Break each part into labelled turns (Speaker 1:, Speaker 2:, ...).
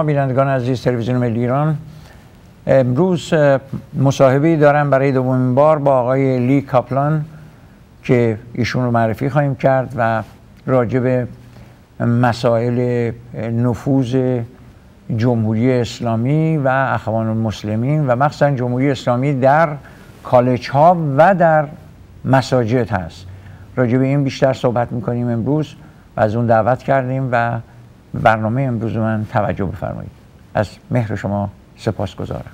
Speaker 1: بینندگان عزیز تلویزیون ملی ایران، امروز مصاحبه‌ای دارم برای دومین بار با آقای لی کاپلان که ایشون رو معرفی خواهیم کرد و راجع به مسائل نفوذ جمهوری اسلامی و اخوان المسلمین و مخصوصا جمهوری اسلامی در کالج ها و در مساجد هست. راجع به این بیشتر صحبت میکنیم امروز و از اون دعوت کردیم و برنامه امروز من توجه بفرمایید. از مهر شما سپاسگزارم.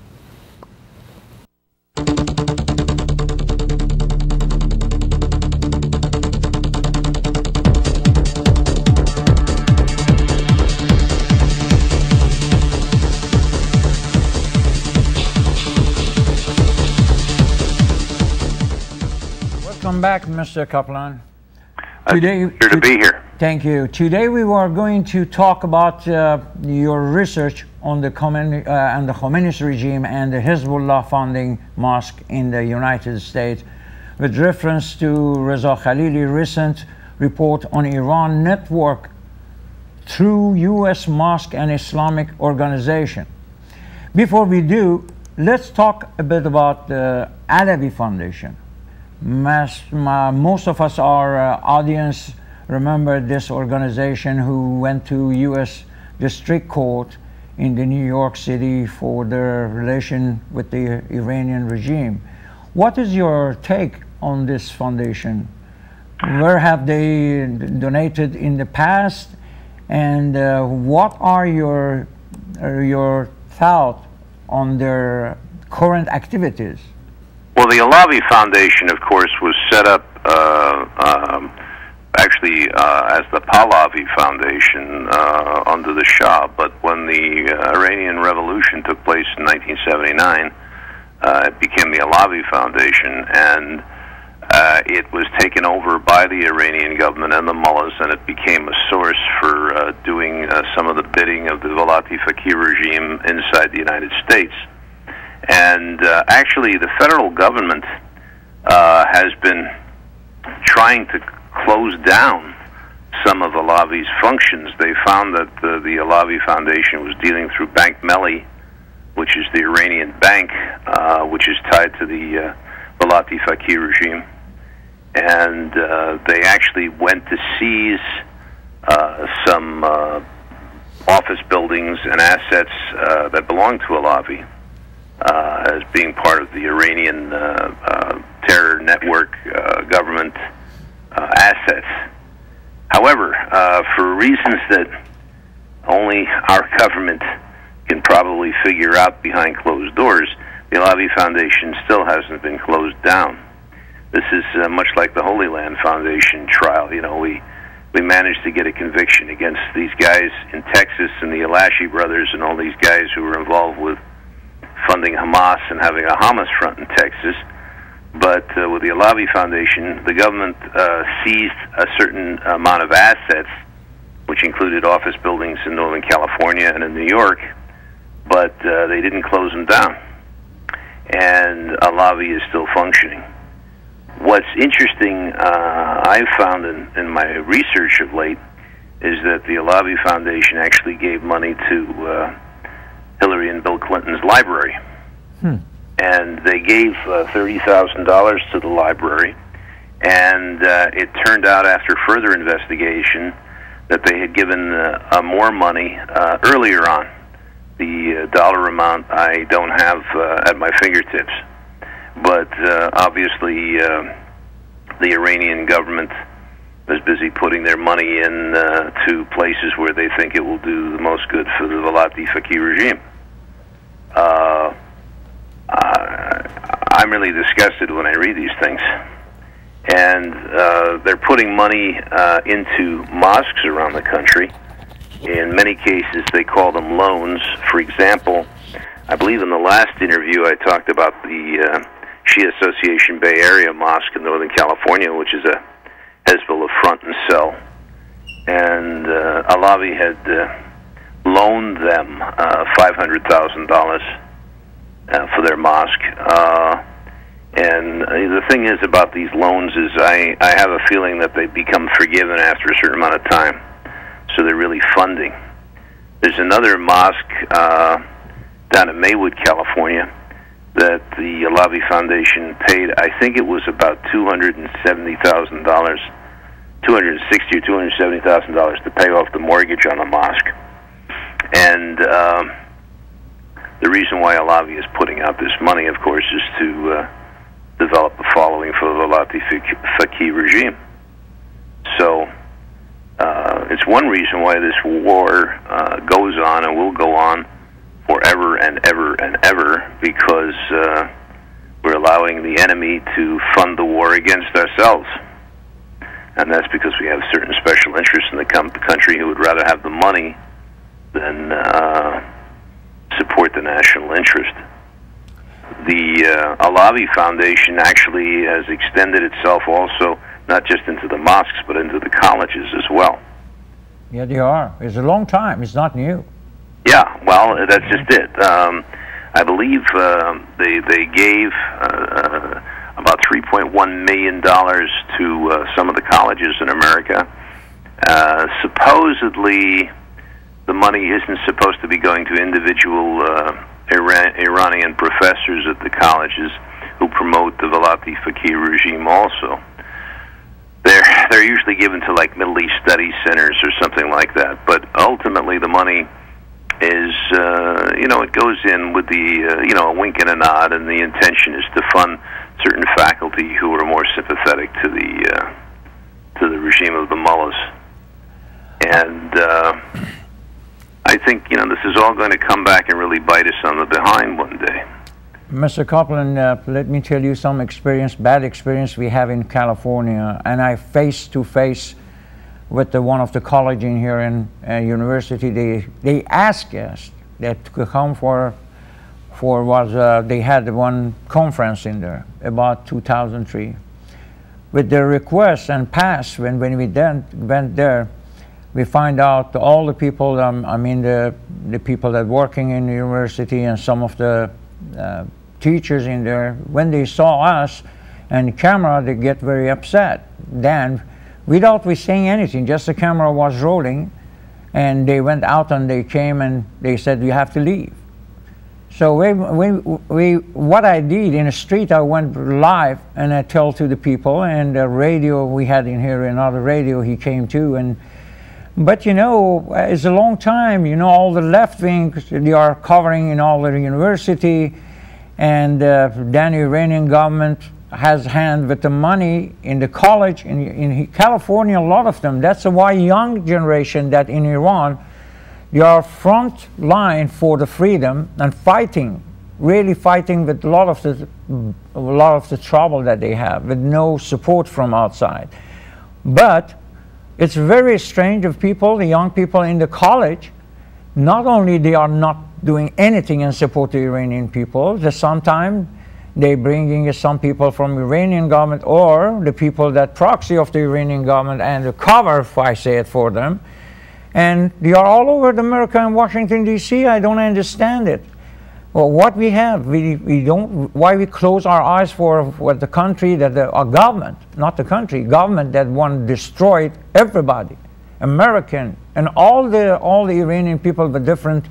Speaker 1: Welcome back, Mr. Kaplan.
Speaker 2: Today, to be here.
Speaker 1: Thank you. Today we are going to talk about your research on the Khomeinist regime and the Hezbollah founding mosque in the United States, with reference to Reza Khalili's recent report on Iran network through U.S. mosque and Islamic organization. Before we do, let's talk a bit about the Alavi Foundation. Most of us, our audience, remember this organization who went to U.S. District Court in the New York City for their relation with the Iranian regime. What is your take on this foundation? Where have they donated in the past, and what are your thoughts on their current activities?
Speaker 2: Well, the Alavi Foundation, of course, was set up actually as the Pahlavi Foundation under the Shah, but when the Iranian Revolution took place in 1979, it became the Alavi Foundation, and it was taken over by the Iranian government and the mullahs, and it became a source for doing some of the bidding of the Velayat-e regime inside the United States. And actually, the federal government has been trying to close down some of Alavi's functions. They found that the Alavi Foundation was dealing through Bank Melli, which is the Iranian bank, which is tied to the Velayat-e regime. And they actually went to seize some office buildings and assets that belonged to Alavi, as being part of the Iranian terror network government assets. However, for reasons that only our government can probably figure out behind closed doors, the Alavi Foundation still hasn't been closed down. This is much like the Holy Land Foundation trial. You know, we managed to get a conviction against these guys in Texas and the Alashi brothers and all these guys who were involved with funding Hamas and having a Hamas front in Texas. But with the Alavi Foundation, the government seized a certain amount of assets, which included office buildings in Northern California and in New York, but they didn't close them down. And Alavi is still functioning. What's interesting, I've found in my research of late, is that the Alavi Foundation actually gave money to Hillary and Bill Clinton's library. And they gave $30,000 to the library, and it turned out after further investigation that they had given more money earlier on. The dollar amount I don't have at my fingertips, but obviously the Iranian government is busy putting their money in to places where they think it will do the most good for the Velayat-e regime. I'm really disgusted when I read these things. And they're putting money into mosques around the country. In many cases, they call them loans. For example, I believe in the last interview I talked about the Shia Association Bay Area Mosque in Northern California, which is a Hezbollah front and cell. And Alavi had loaned them $500,000 for their mosque. And the thing is about these loans is I have a feeling that they become forgiven after a certain amount of time. So they're really funding. There's another mosque down in Maywood, California, that the Alavi Foundation paid. I think it was about $270,000, $260,000 or $270,000 to pay off the mortgage on the mosque. And the reason why Alavi is putting out this money, of course, is to develop a following for the Velayat-e regime. So it's one reason why this war goes on and will go on forever and ever and ever, because we're allowing the enemy to fund the war against ourselves. And that's because we have certain special interests in the country who would rather have the money than support the national interest. The Alavi Foundation actually has extended itself also not just into the mosques but into the colleges as well.
Speaker 1: Yeah, they are. It's a long time. It's not new.
Speaker 2: Yeah, well, that's just it. I believe they gave about $3.1 million to some of the colleges in America. Supposedly, the money isn't supposed to be going to individual Iranian professors at the colleges who promote the Velayat-e regime also. They're usually given to like Middle East study centers or something like that. But ultimately, the money is, it goes in with the, a wink and a nod, and the intention is to fund certain faculty who are more sympathetic to the regime of the mullahs. And I think, this is all going to come back and really bite us on the behind one day.
Speaker 1: Mr. Kaplan, let me tell you some bad experience we have in California, and I face-to-face with one of the college in here in university. They asked us that to come they had one conference in there about 2003. With their request and pass, when we then went there, we find out all the people, the people that working in the university and some of the teachers in there, when they saw us and camera, they get very upset. Then, without we saying anything, just the camera was rolling, and they went out and they came and they said, you have to leave. So what I did in the street, I went live and I told to the people, and the radio we had in here, another radio, he came too. But it's a long time, all the left wings, they are covering in all the university, and then Iranian government has hand with the money in the college in California, a lot of them. That's why young generation that in Iran, they are front line for the freedom and fighting, really fighting with a lot of the trouble that they have, with no support from outside. But it's very strange of people, the young people in the college, not only they are not doing anything in support of the Iranian people, sometimes they bringing some people from Iranian government or the people that proxy of the Iranian government and the cover, if I say it for them. And they are all over America and Washington, D.C. I don't understand it. Well, what we have, why we close our eyes for what the country, that our government, not the country, government that destroyed everybody, American, and all the Iranian people with different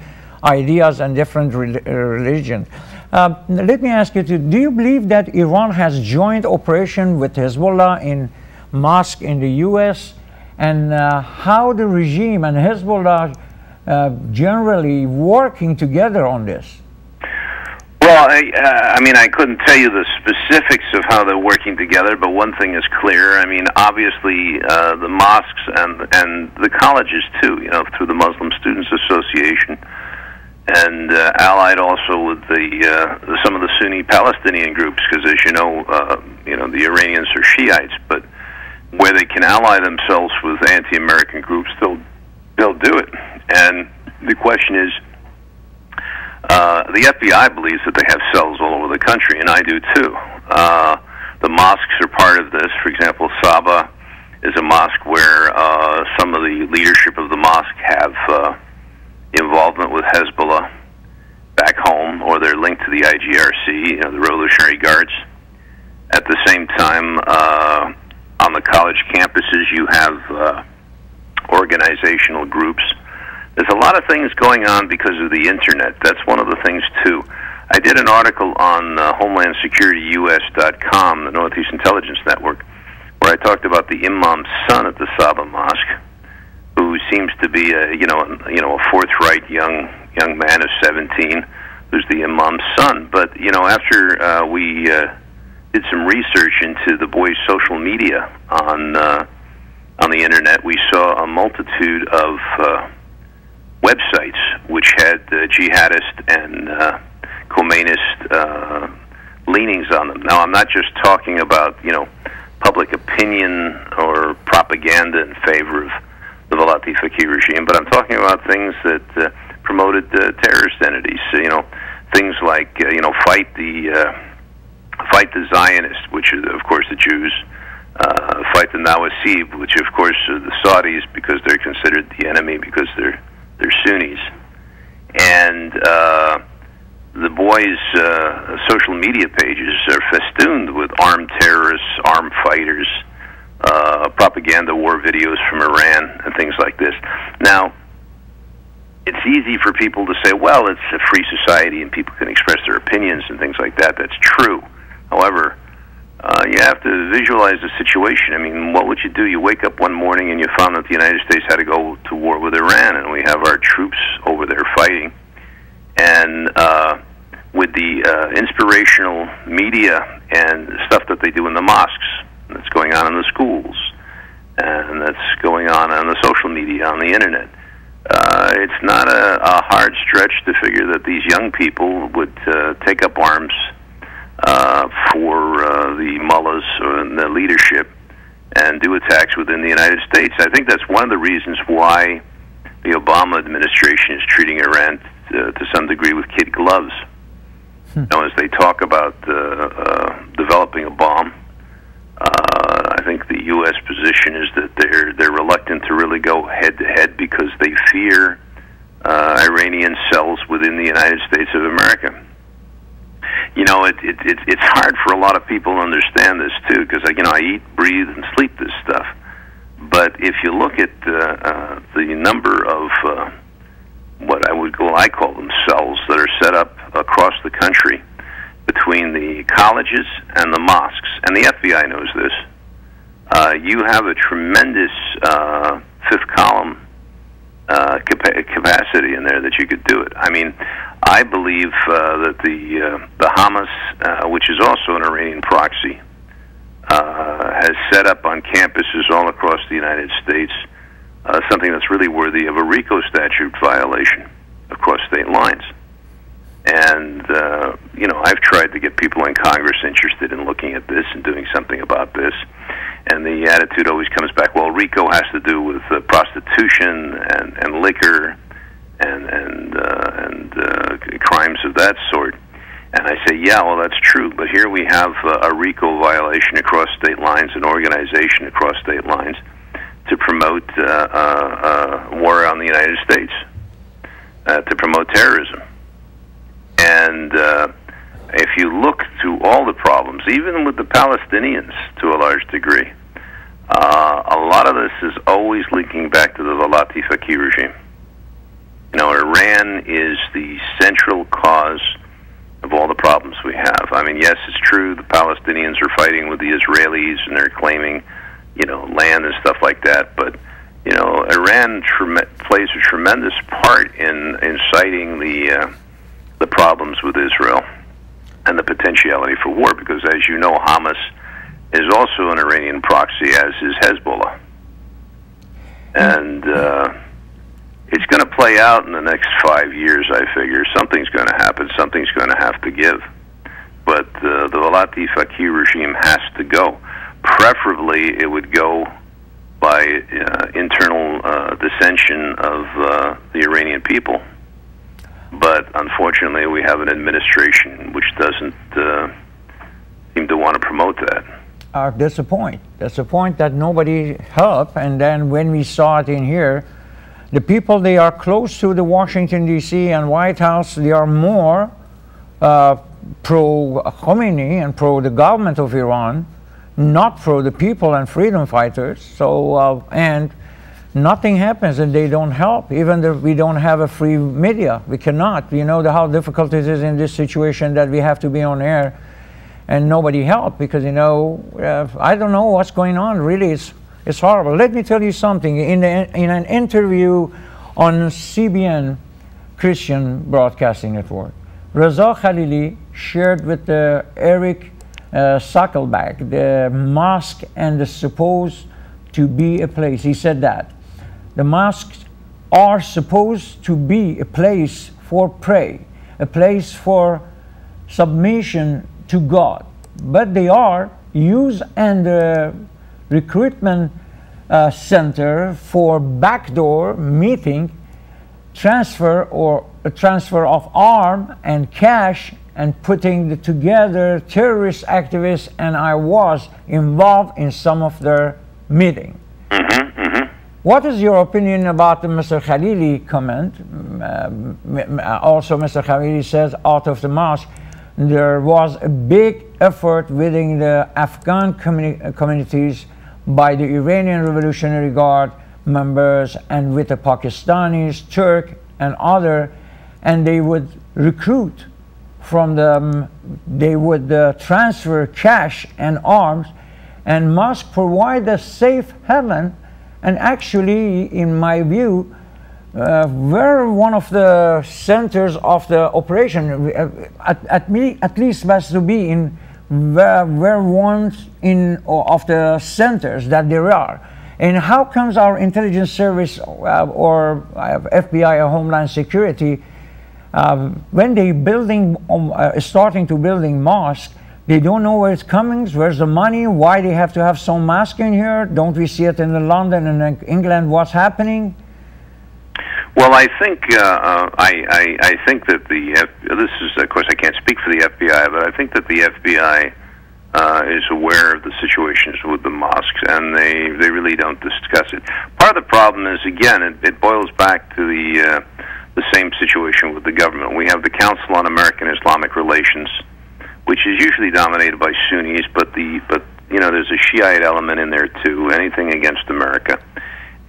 Speaker 1: ideas and different religion. Let me ask you, do you believe that Iran has joint operation with Hezbollah in mosque in the U.S.? And how the regime and Hezbollah generally working together on this?
Speaker 2: Well, I couldn't tell you the specifics of how they're working together, but one thing is clear. Obviously, the mosques and the colleges too, through the Muslim Students Association, and allied also with some of the Sunni Palestinian groups, because as you know, the Iranians are Shiites, but where they can ally themselves with anti-American groups, they'll do it. And the question is, the FBI believes that they have cells all over the country, and I do too. The mosques are part of this. For example, Saba is a mosque where some of the leadership of the mosque have involvement with Hezbollah back home, or they're linked to the IGRC, the Revolutionary Guards. At the same time, on the college campuses, you have organizational groups there's a lot of things going on because of the internet. That's one of the things too. I did an article on HomelandSecurityUS.com, the Northeast Intelligence Network, where I talked about the imam's son at the Saba Mosque, who seems to be a forthright young man of 17, who's the imam's son. But after we did some research into the boy's social media on the internet, we saw a multitude of websites which had jihadist and Khomeinist leanings on them. Now, I'm not just talking about public opinion or propaganda in favor of the Velayat-e regime, but I'm talking about things that promoted terrorist entities. Things like fight the Zionists, which are of course the Jews. Fight the Nawasib, which of course are the Saudis, because they're considered the enemy because they're Sunnis. And the boys' social media pages are festooned with armed terrorists, armed fighters, propaganda war videos from Iran, and things like this. Now, it's easy for people to say, well, it's a free society and people can express their opinions and things like that. That's true. However, you have to visualize the situation. I mean, what would you do? You wake up one morning and you found that the United States had to go to war with Iran, and we have our troops over there fighting. And with the inspirational media and stuff that they do in the mosques, that's going on in the schools, and that's going on the social media, on the internet, it's not a hard stretch to figure that these young people would take up arms for the mullahs and the leadership and do attacks within the United States. I think that's one of the reasons why the Obama administration is treating Iran to some degree with kid gloves. As they talk about developing a bomb, I think the U.S. position is that they're reluctant to really go head-to-head because they fear Iranian cells within the United States of America. It's hard for a lot of people to understand this too, because I eat, breathe, and sleep this stuff. But if you look at the number of what I call them cells that are set up across the country between the colleges and the mosques, and the FBI knows this, you have a tremendous fifth column capacity in there that you could do it. I mean, I believe that the Hamas, which is also an Iranian proxy, has set up on campuses all across the United States something that's really worthy of a RICO statute violation across state lines. And, I've tried to get people in Congress interested in looking at this and doing something about this. And the attitude always comes back, well, RICO has to do with prostitution and liquor and crimes of that sort. And I say, yeah, well, that's true. But here we have a RICO violation across state lines, an organization across state lines to promote war on the United States, to promote terrorism. And if you look to all the problems, even with the Palestinians to a large degree, a lot of this is always linking back to the Velayat-e regime. Iran is the central cause of all the problems we have. I mean, yes, it's true, the Palestinians are fighting with the Israelis and they're claiming, land and stuff like that, but, Iran plays a tremendous part in inciting the problems with Israel and the potentiality for war, because as you know, Hamas is also an Iranian proxy, as is Hezbollah. And it's going to play out in the next 5 years, I figure. Something's going to happen. Something's going to have to give. But the Velayat-e regime has to go. Preferably, it would go by internal dissension of the Iranian people. But unfortunately, we have an administration which doesn't seem to want to promote that.
Speaker 1: That's the point. That's the point that nobody helped. And then when we saw it in here, the people, they are close to the Washington, D.C. and White House, they are more pro-Khomeini and pro the government of Iran, not pro the people and freedom fighters. So, and nothing happens and they don't help. Even if we don't have a free media, we cannot. You know how difficult it is in this situation that we have to be on air and nobody help, because, you know, I don't know what's going on. Really, it's horrible. Let me tell you something. In an interview on CBN, Christian Broadcasting Network, Reza Khalili shared with Eric Sakelbach the mosque and the supposed to be a place. He said that the mosques are supposed to be a place for prayer, a place for submission to God, but they are used and recruitment center for backdoor meeting, transfer of arm and cash, and putting together terrorist activists, and I was involved in some of their meetings. What is your opinion about the Mr. Khalili comment? Also, Mr. Khalili says out of the mosque, there was a big effort within the Afghan communities by the Iranian Revolutionary Guard members and with the Pakistanis, Turk, and other, and they would recruit from them, they would transfer cash and arms, and mosque provide a safe haven. And actually, in my view, we're one of the centers of the operation. At least has to be in we're one of the centers that there are. And how comes our intelligence service or FBI or Homeland Security, when they starting to building mosques, they don't know where it's coming, where's the money, why they have to have some mosque in here? Don't we see it in London and England? What's happening?
Speaker 2: Well, I think I think that this is, of course, I can't speak for the FBI, but I think that the FBI is aware of the situations with the mosques, and they really don't discuss it. Part of the problem is, again, it boils back to the same situation with the government. We have the Council on American-Islamic Relations, which is usually dominated by Sunnis, but you know, there's a Shiite element in there too. Anything against America,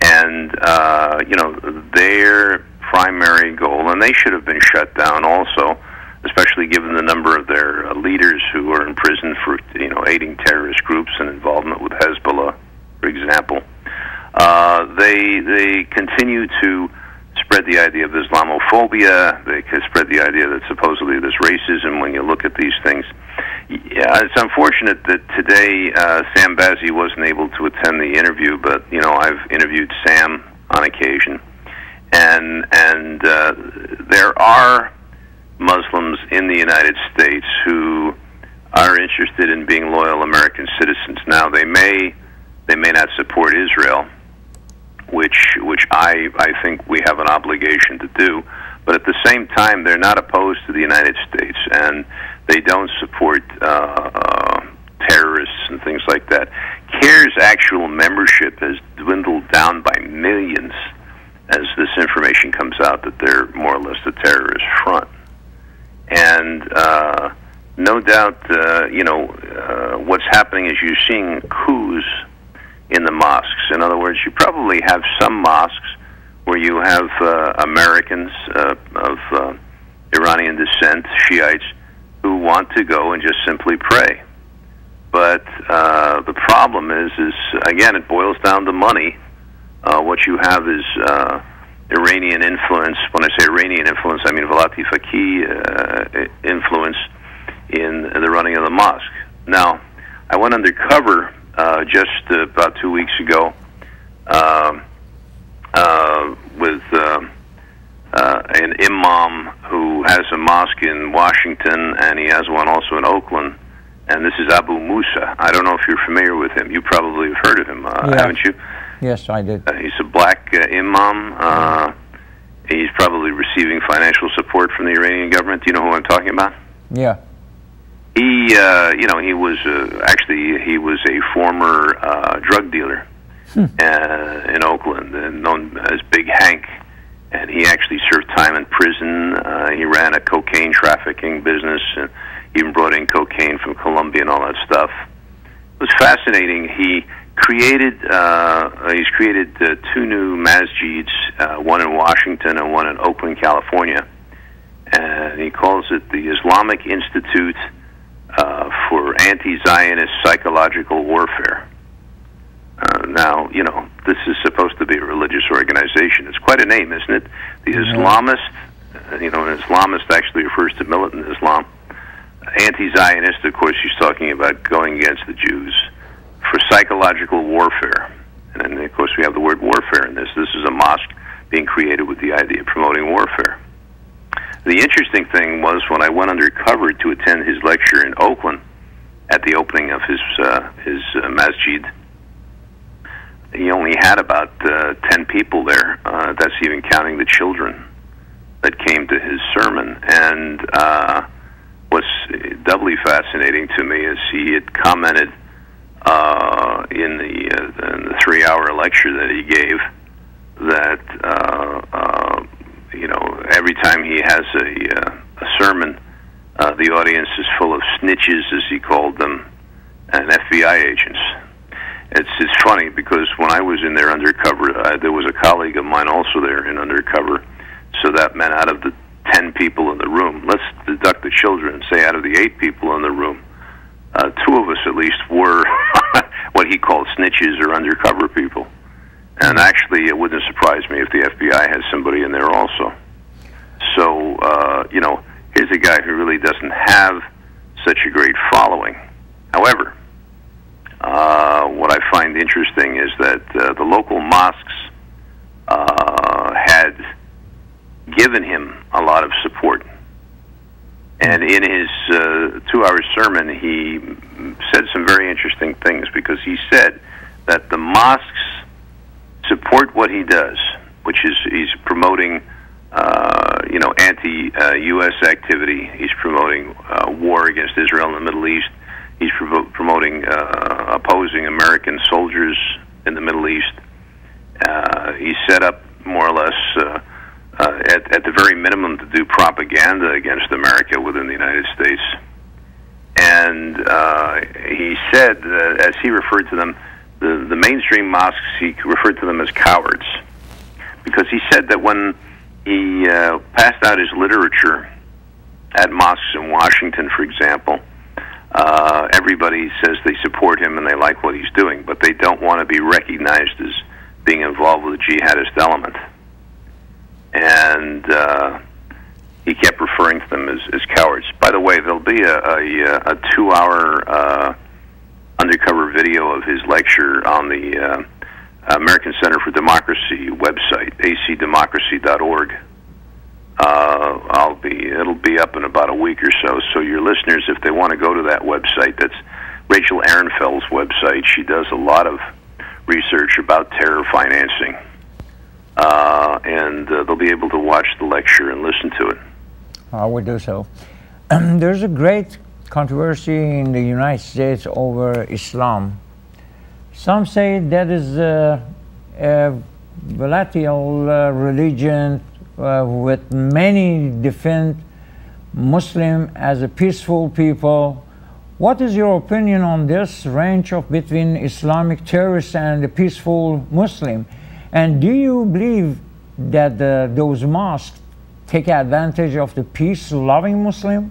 Speaker 2: and you know, their primary goal, and they should have been shut down also, especially given the number of their leaders who are in prison for, you know, aiding terrorist groups and involvement with Hezbollah, for example. They continue to spread the idea of Islamophobia. They can spread the idea that supposedly there's racism when you look at these things. Yeah, it's unfortunate that today Sam Bazzi wasn't able to attend the interview, but, you know, I've interviewed Sam on occasion, and there are Muslims in the United States who are interested in being loyal American citizens. Now, they may not support Israel, which I think we have an obligation to do, but at the same time, they're not opposed to the United States, and they don't support terrorists and things like that. CARE's actual membership has dwindled down by millions as this information comes out that they're more or less the terrorist front. And no doubt, you know, what's happening is you're seeing coups in the mosques. In other words, you probably have some mosques where you have Americans of Iranian descent, Shiites, who want to go and just simply pray. But the problem is again, it boils down to money. What you have is Iranian influence. When I say Iranian influence, I mean Velayat-e influence in the running of the mosque. Now, I went undercover just about 2 weeks ago with an imam who has a mosque in Washington, and he has one also in Oakland, and this is Abu Musa. I don't know if you're familiar with him. You probably have heard of him, haven't you?
Speaker 1: Yes, I did.
Speaker 2: He's a black imam. He's probably receiving financial support from the Iranian government. Do you know who I'm talking about?
Speaker 1: Yeah.
Speaker 2: He, you know, he was actually he was a former drug dealer in Oakland, and known as Big Hank. And he actually served time in prison. He ran a cocaine trafficking business, and even brought in cocaine from Colombia and all that stuff. It was fascinating. He created two new masjids, one in Washington and one in Oakland, California, and he calls it the Islamic Institute for Anti-Zionist Psychological Warfare. Now, you know, this is supposed to be a religious organization. It's quite a name, isn't it? The Islamist, you know, an Islamist actually refers to militant Islam. Anti-Zionist, of course, he's talking about going against the Jews for psychological warfare. And then, of course, we have the word warfare in this. This is a mosque being created with the idea of promoting warfare. The interesting thing was when I went undercover to attend his lecture in Oakland at the opening of his masjid, he only had about 10 people there. That's even counting the children that came to his sermon. And what's doubly fascinating to me is he had commented in the 3-hour lecture that he gave that you know, every time he has a sermon, the audience is full of snitches, as he called them, and FBI agents. It's funny because when I was in there undercover, there was a colleague of mine also there in undercover. So that meant out of the 10 people in the room, let's deduct the children and say out of the 8 people in the room, 2 of us at least were what he called snitches or undercover people. And actually, it wouldn't surprise me if the FBI has somebody in there also. So, you know, here's a guy who really doesn't have such a great following. However, what I find interesting is that the local mosques had given him a lot of support. And in his 2-hour sermon, he said some very interesting things, because he said that the mosques support what he does, which is he's promoting, you know, anti-U.S. activity. He's promoting war against Israel in the Middle East. He's promoting opposing American soldiers in the Middle East. He's set up more or less, at the very minimum, to do propaganda against America within the United States. And he said, as he referred to them, the mainstream mosques, he referred to them as cowards, because he said that when he passed out his literature at mosques in Washington, for example, everybody says they support him and they like what he's doing, but they don't want to be recognized as being involved with the jihadist element. And he kept referring to them as cowards. By the way, there'll be a 2-hour undercover video of his lecture on the American Center for Democracy website, acdemocracy.org. It'll be up in about a week or so. So your listeners, if they want to go to that website, that's Rachel Ehrenfeld's website. She does a lot of research about terror financing, and they'll be able to watch the lecture and listen to it.
Speaker 1: I will do so. There's a great controversy in the United States over Islam. Some say that is a volatile religion with many defend Muslim as a peaceful people. What is your opinion on this range of between Islamic terrorists and the peaceful Muslim? And do you believe that those mosques take advantage of the peace-loving Muslim?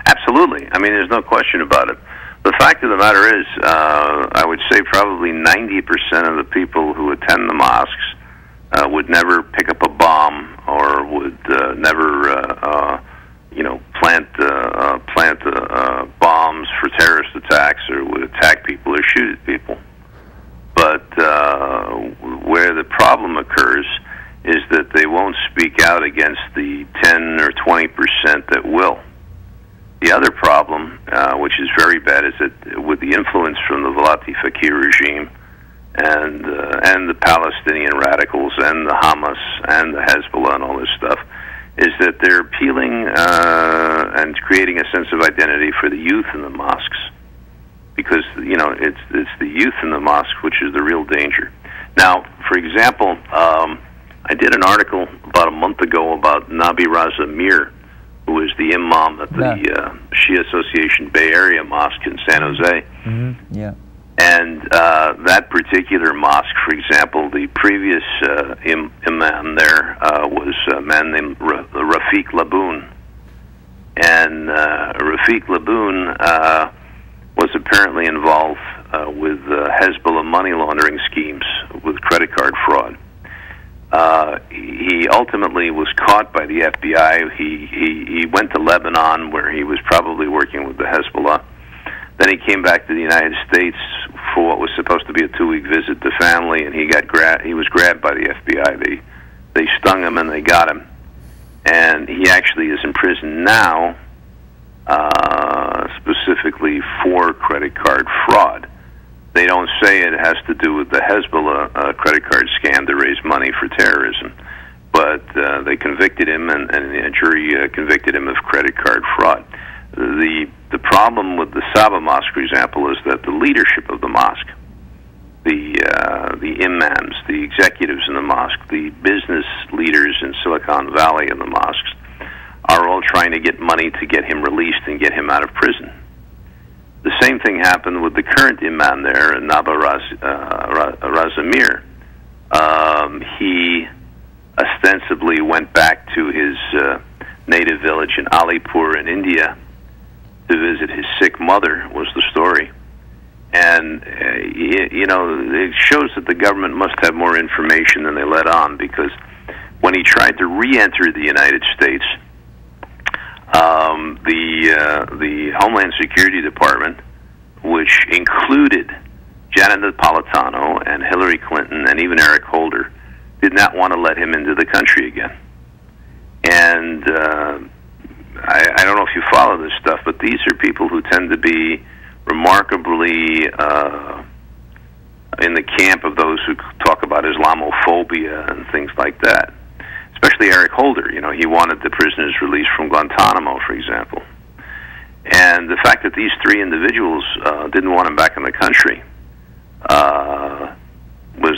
Speaker 2: Absolutely. I mean, there's no question about it. The fact of the matter is, I would say probably 90% of the people who attend the mosques would never pick up a bomb or would never, you know, plant bombs for terrorist attacks, or would attack people or shoot at people. But where the problem occurs is that they won't speak out against the 10 or 20% that will. The other problem, which is very bad, is that with the influence from the Velayat-e regime and the Palestinian radicals and the Hamas and the Hezbollah and all this stuff, is that they're appealing and creating a sense of identity for the youth in the mosques, because you know it's the youth in the mosque which is the real danger. Now, for example, I did an article about a month ago about Nabi Raza Mir, who is the imam at the Shia Association Bay Area Mosque in San Jose.
Speaker 1: Mm-hmm. Yeah.
Speaker 2: And that particular mosque, for example, the previous imam there was a man named Rafiq Laboon. And Rafiq Laboon was apparently involved with Hezbollah money laundering schemes with credit card fraud. He ultimately was caught by the FBI. He went to Lebanon, where he was probably working with the Hezbollah. Then he came back to the United States for what was supposed to be a 2-week visit to family, and he was grabbed by the FBI. They stung him and they got him, and he actually is in prison now, specifically for credit card fraud. They don't say it has to do with the Hezbollah credit card scam to raise money for terrorism, but they convicted him, and a jury convicted him of credit card fraud. The problem with the Saba Mosque, for example, is that the leadership of the mosque, the imams, the executives in the mosque, the business leaders in Silicon Valley in the mosques, are all trying to get money to get him released and get him out of prison. The same thing happened with the current imam there, Naba Razamir. He ostensibly went back to his native village in Alipur in India to visit his sick mother, was the story. And, you know, it shows that the government must have more information than they let on, because when he tried to re-enter the United States, the Homeland Security Department, which included Janet Napolitano and Hillary Clinton and even Eric Holder, did not want to let him into the country again. And I don't know if you follow this stuff, but these are people who tend to be remarkably in the camp of those who talk about Islamophobia and things like that. Especially Eric Holder. You know, he wanted the prisoners released from Guantanamo, for example. And the fact that these 3 individuals didn't want him back in the country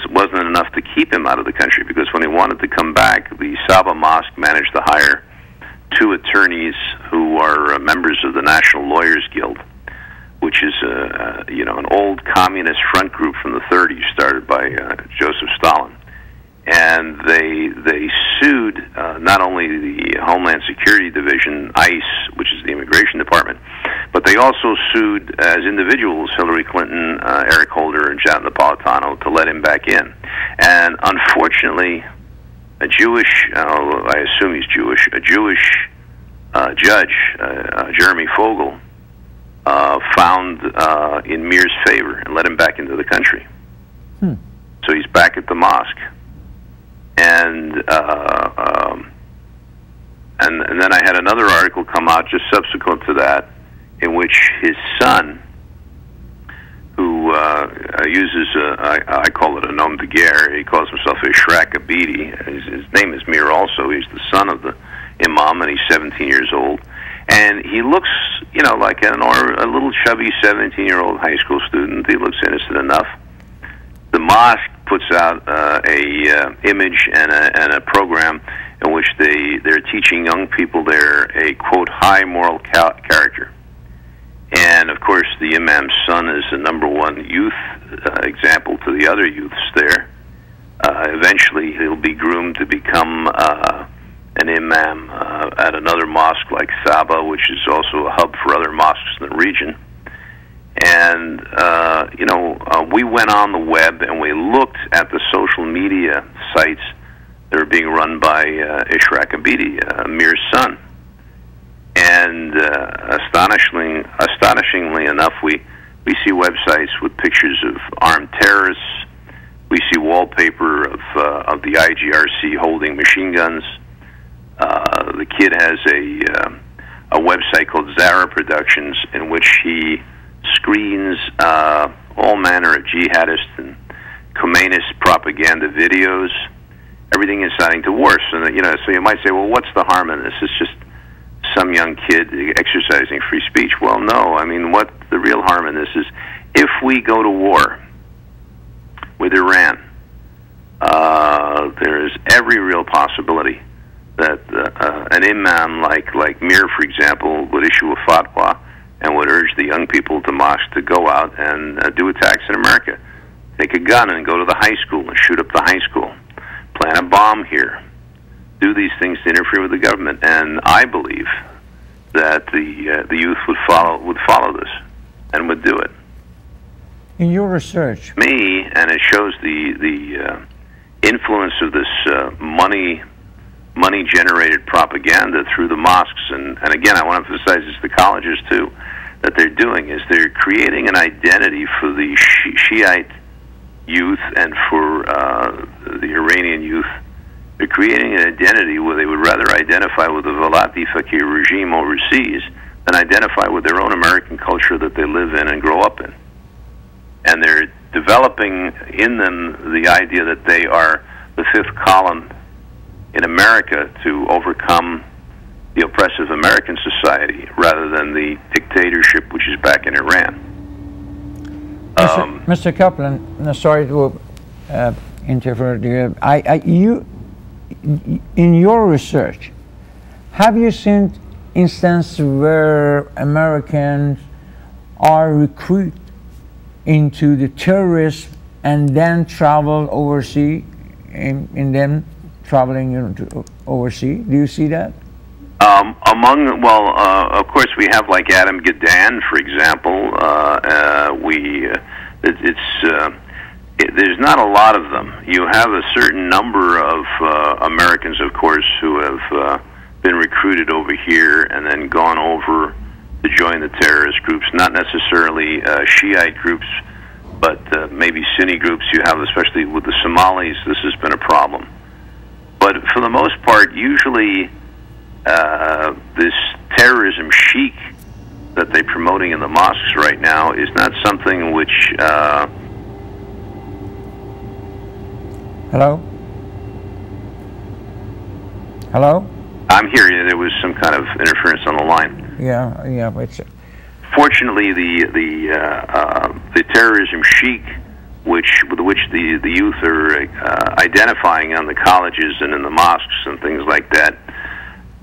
Speaker 2: wasn't enough to keep him out of the country, because when he wanted to come back, the Saba Mosque managed to hire 2 attorneys who are members of the National Lawyers Guild, which is you know, an old communist front group from the 30s started by Joseph Stalin. And they sued not only the Homeland Security Division, ICE, which is the Immigration Department, but they also sued as individuals Hillary Clinton, Eric Holder, and Janet Napolitano to let him back in. And unfortunately, a Jewish, I assume he's Jewish, a Jewish judge, Jeremy Fogel, found in Mir's favor and let him back into the country. So he's back at the mosque. And then I had another article come out just subsequent to that, in which his son, who uses I call it a nom de guerre. He calls himself Ishraq Abidi. His name is Mir also. He's the son of the imam, and he's 17 years old. And he looks, you know, like a little chubby 17-year-old high school student. He looks innocent enough. The mosque puts out a image and a program in which they're teaching young people there a, quote, high moral character. And, of course, the imam's son is the #1 youth example to the other youths there. Eventually, he'll be groomed to become an imam at another mosque like Saba, which is also a hub for other mosques in the region. And, you know, we went on the web and we looked at the social media sites that are being run by Ishraq Abidi, Mir's son. And astonishingly enough, we see websites with pictures of armed terrorists. We see wallpaper of the IGRC holding machine guns. The kid has a website called Zara Productions, in which he screens all manner of jihadist and Khomeinist propaganda videos. Everything inciting to war. So, you know, so you might say, well, what's the harm in this? It's just some young kid exercising free speech. Well, no. I mean, what the real harm in this is, if we go to war with Iran, there is every real possibility that an imam like Mir, for example, would issue a fatwa and would urge the young people at the mosque to go out and do attacks in America. Take a gun and go to the high school and shoot up the high school. Plant a bomb here. Do these things to interfere with the government. And I believe that the youth would follow this and would do it.
Speaker 1: In your research,
Speaker 2: and it shows the influence of this money-generated propaganda through the mosques, and again, I want to emphasize this to colleges too, that they're doing is they're creating an identity for the Shiite youth and for the Iranian youth. They're creating an identity where they would rather identify with the Velayat-e regime overseas than identify with their own American culture that they live in and grow up in. And they're developing in them the idea that they are the fifth column in America to overcome the oppressive American society rather than the dictatorship which is back in Iran.
Speaker 1: Mr. Kaplan, sorry to interfere. You, in your research, have you seen instances where Americans are recruited into the terrorists and then travel overseas, in them traveling to overseas? Do you see that?
Speaker 2: Of course, we have like Adam Gadan, for example. There's not a lot of them. You have a certain number of Americans, of course, who have been recruited over here and then gone over to join the terrorist groups. Not necessarily Shiite groups, but maybe Sunni groups. You have, especially with the Somalis, this has been a problem. But for the most part, usually this terrorism chic that they're promoting in the mosques right now is not something which...
Speaker 1: Hello? Hello?
Speaker 2: I'm here. There was some kind of interference on the line.
Speaker 1: Yeah, but...
Speaker 2: Fortunately, the terrorism chic with which the youth are identifying on the colleges and in the mosques and things like that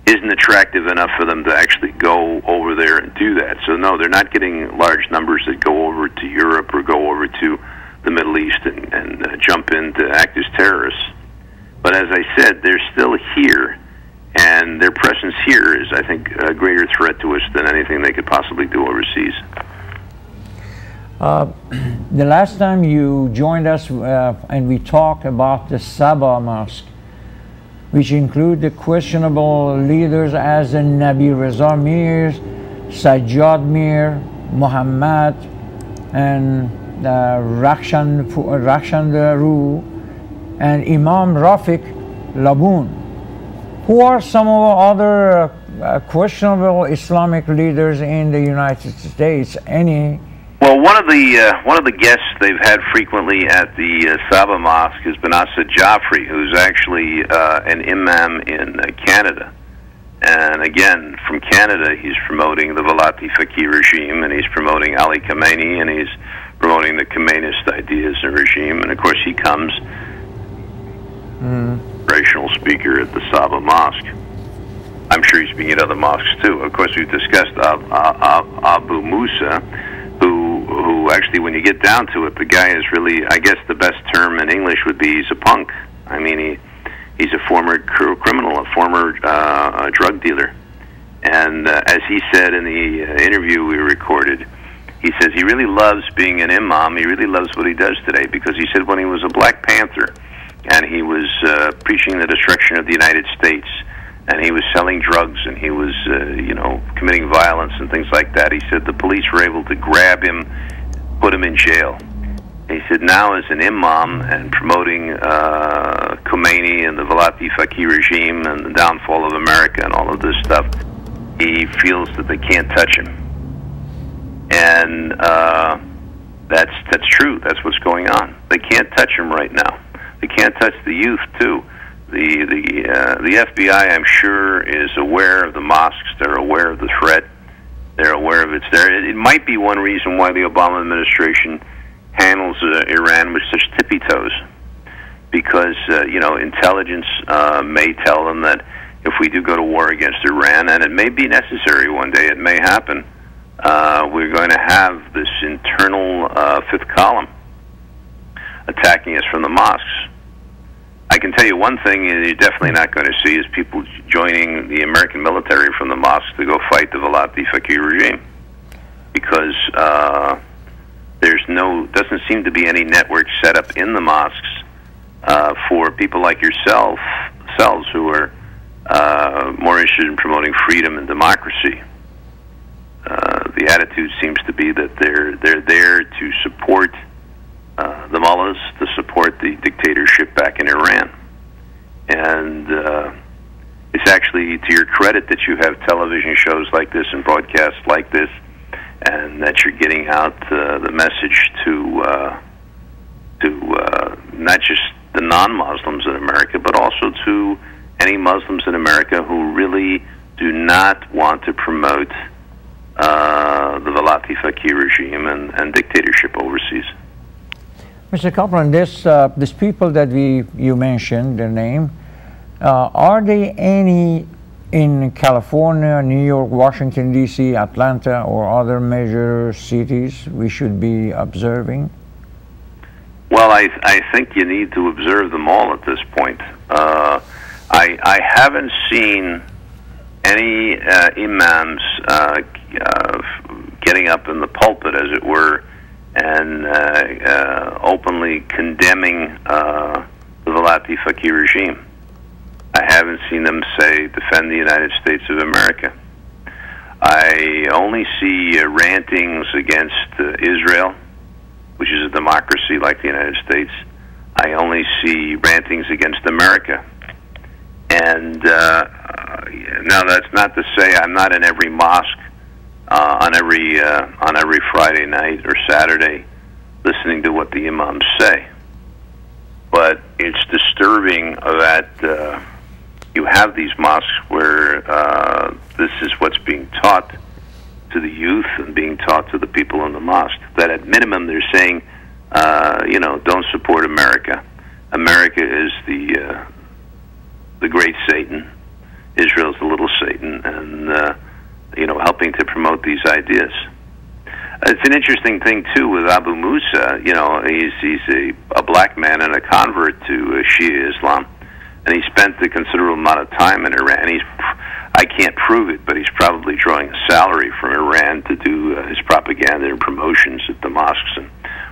Speaker 2: isn't attractive enough for them to actually go over there and do that. So no, they're not getting large numbers that go over to Europe or go over to the Middle East and jump in to act as terrorists. But as I said, they're still here, and their presence here is, I think, a greater threat to us than anything they could possibly do overseas.
Speaker 1: The last time you joined us and we talked about the Saba Mosque, which include the questionable leaders as the Nabi Reza Mir, Sajjad Mir, Muhammad, and Rakshandaru, and Imam Rafiq Labun. Who are some of the other questionable Islamic leaders in the United States? Any?
Speaker 2: Well, one of the guests they've had frequently at the Saba Mosque has been Asad Jaffrey, who's actually an imam in Canada. And again, from Canada, he's promoting the Velayat-e regime, and he's promoting Ali Khamenei, and he's promoting the Khomeinist ideas and regime. And of course, he comes, inspirational speaker at the Saba Mosque. I'm sure he's speaking at other mosques too. Of course, we've discussed Abu Musa, who actually, when you get down to it, the guy is really, I guess the best term in English would be he's a punk. I mean, he's a former criminal, a former drug dealer. And as he said in the interview we recorded, he says he really loves being an imam. He really loves what he does today, because he said when he was a Black Panther and he was preaching the destruction of the United States, and he was selling drugs, and he was, committing violence and things like that, he said the police were able to grab him, put him in jail. He said now as an imam and promoting Khomeini and the Velayat-e regime and the downfall of America and all of this stuff, he feels that they can't touch him. And that's true. That's what's going on. They can't touch him right now. They can't touch the youth too. The FBI, I'm sure, is aware of the mosques. They're aware of the threat. They're aware of it's there. It might be one reason why the Obama administration handles Iran with such tippy toes, because intelligence may tell them that if we do go to war against Iran, and it may be necessary one day, it may happen, we're going to have this internal fifth column attacking us from the mosques. I can tell you one thing you're definitely not going to see is people joining the American military from the mosques to go fight the Velayat-e regime, because doesn't seem to be any network set up in the mosques for people like yourselves who are more interested in promoting freedom and democracy. The attitude seems to be that they're there to support the mullahs, to support the dictatorship back in Iran. And it's actually to your credit that you have television shows like this and broadcasts like this, and that you're getting out the message to not just the non-Muslims in America, but also to any Muslims in America who really do not want to promote the Velayat-e regime and dictatorship overseas.
Speaker 1: Mr. Kaplan, these people that you mentioned, their name, are they any in California, New York, Washington, D.C., Atlanta, or other major cities we should be observing?
Speaker 2: Well, I think you need to observe them all at this point. I haven't seen any imams getting up in the pulpit, as it were, and openly condemning the Velayat-e regime. I haven't seen them say, defend the United States of America. I only see rantings against Israel, which is a democracy like the United States. I only see rantings against America. And now that's not to say I'm not in every mosque on every Friday night or Saturday listening to what the imams say. But it's disturbing that you have these mosques where this is what's being taught to the youth and being taught to the people in the mosque. That at minimum they're saying, don't support America. America is the great Satan. Israel's the little Satan, and helping to promote these ideas. It's an interesting thing too with Abu Musa. He's a black man and a convert to Shia Islam, and he spent a considerable amount of time in Iran. I can't prove it, but he's probably drawing a salary from Iran to do his propaganda and promotions at the mosques in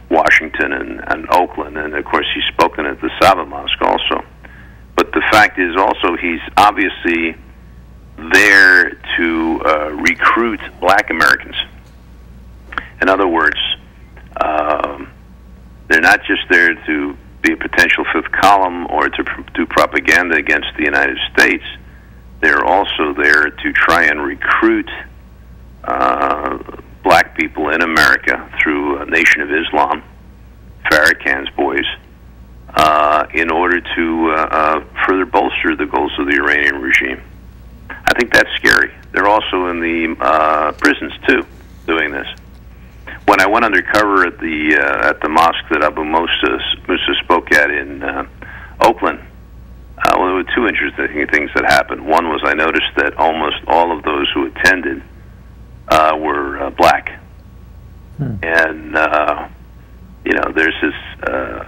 Speaker 2: Washington and Oakland, and of course he's spoken at the Saba Mosque also. But the fact is also he's obviously there to recruit black Americans. In other words, they're not just there to be a potential fifth column or to do propaganda against the United States. They're also there to try and recruit black people in America through Nation of Islam, Farrakhan's boys, in order to further bolster the goals of the Iranian regime. I think that's scary. They're also in the prisons too, doing this. When I went undercover at the mosque that Abu Musa spoke at in Oakland, there were two interesting things that happened. One was I noticed that almost all of those who attended were black, and there's this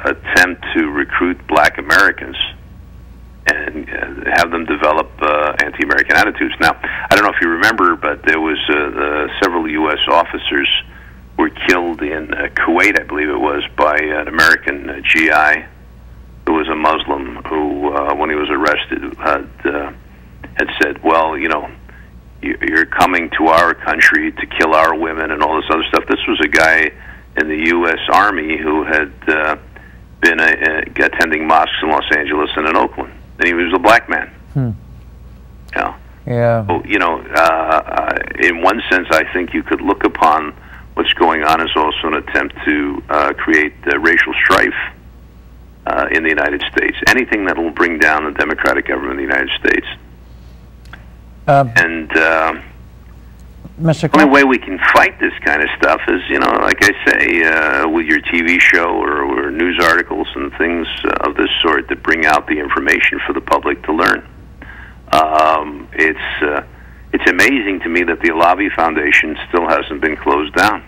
Speaker 2: attempt to recruit black Americans and have them develop anti-American attitudes. Now, I don't know if you remember, but there was several U.S. officers were killed in Kuwait, I believe it was, by an American GI who was a Muslim who, when he was arrested, had said, well, you're coming to our country to kill our women and all this other stuff. This was a guy in the U.S. Army who had been attending mosques in Los Angeles and in Oakland. And he was a black man.
Speaker 1: Yeah.
Speaker 2: So, in one sense, I think you could look upon what's going on as also an attempt to create racial strife in the United States. Anything that will bring down the democratic government of the United States.
Speaker 1: Mr.
Speaker 2: The only way we can fight this kind of stuff is, like I say, with your TV show or news articles and things of this sort that bring out the information for the public to learn. it's amazing to me that the Alavi Foundation still hasn't been closed down.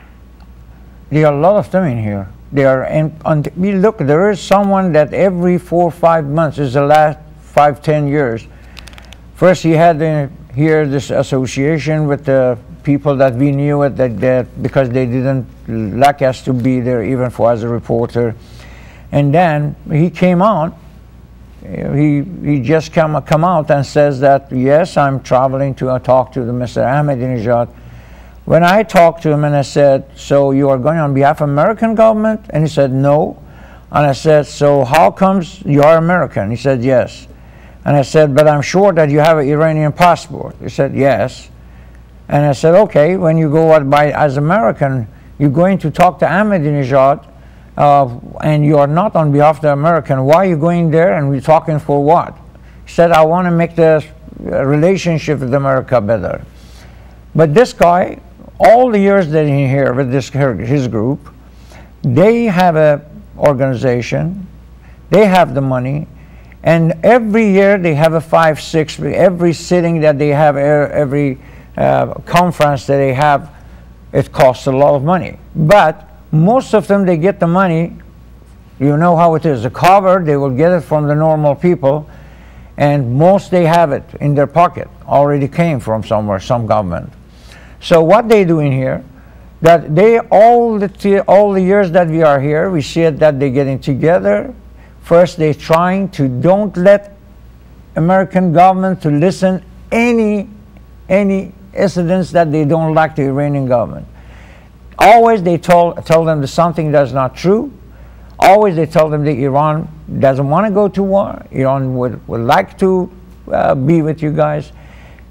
Speaker 1: There are a lot of them in here. They are we look, there is someone that every 4 or 5 months, is the last 5, 10 years. First he had here this association with the people that we knew it, that because they didn't like us to be there even for as a reporter. And then he came out, he just come out and says that, yes, I'm traveling to talk to the Mr. Ahmadinejad. When I talked to him and I said, so you are going on behalf of American government? And he said, no. And I said, so how comes you are American? He said, yes. And I said, but I'm sure that you have an Iranian passport. He said, yes. And I said, okay, when you go out as American, you're going to talk to Ahmadinejad, and you are not on behalf of the American. Why are you going there and we're talking for what? He said, I want to make the relationship with America better. But this guy, all the years that he's here with his group, they have an organization, they have the money, and every year they have a 5, 6, every sitting that they have, every conference that they have, it costs a lot of money. But most of them, they get the money, you know how it is, the cover, they will get it from the normal people, and most they have it in their pocket, already came from somewhere, some government. So what they do in here, that they, all the years that we are here, we see it that they're getting together. First, they're trying to don't let American government to listen any incidents that they don't like the Iranian government. Always they tell them that something that's not true. Always they tell them that Iran doesn't want to go to war. Iran would like to be with you guys.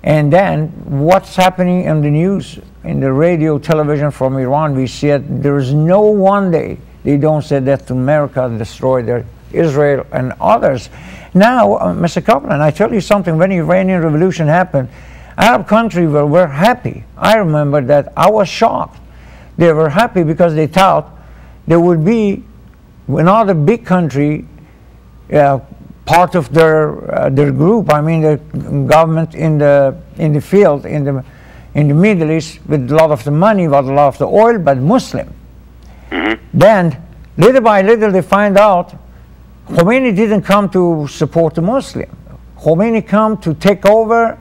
Speaker 1: And then what's happening in the news, in the radio, television from Iran, we see it. There is no one day they don't say that America destroyed their Israel and others. Now, Mr. Kaplan, I tell you something, when the Iranian Revolution happened, Arab countries were happy. I remember that I was shocked. They were happy because they thought there would be another big country, part of their group. I mean, the government in the field in the Middle East with a lot of the money, with a lot of the oil, but Muslim. Then, little by little, they find out Khomeini didn't come to support the Muslim. Khomeini come to take over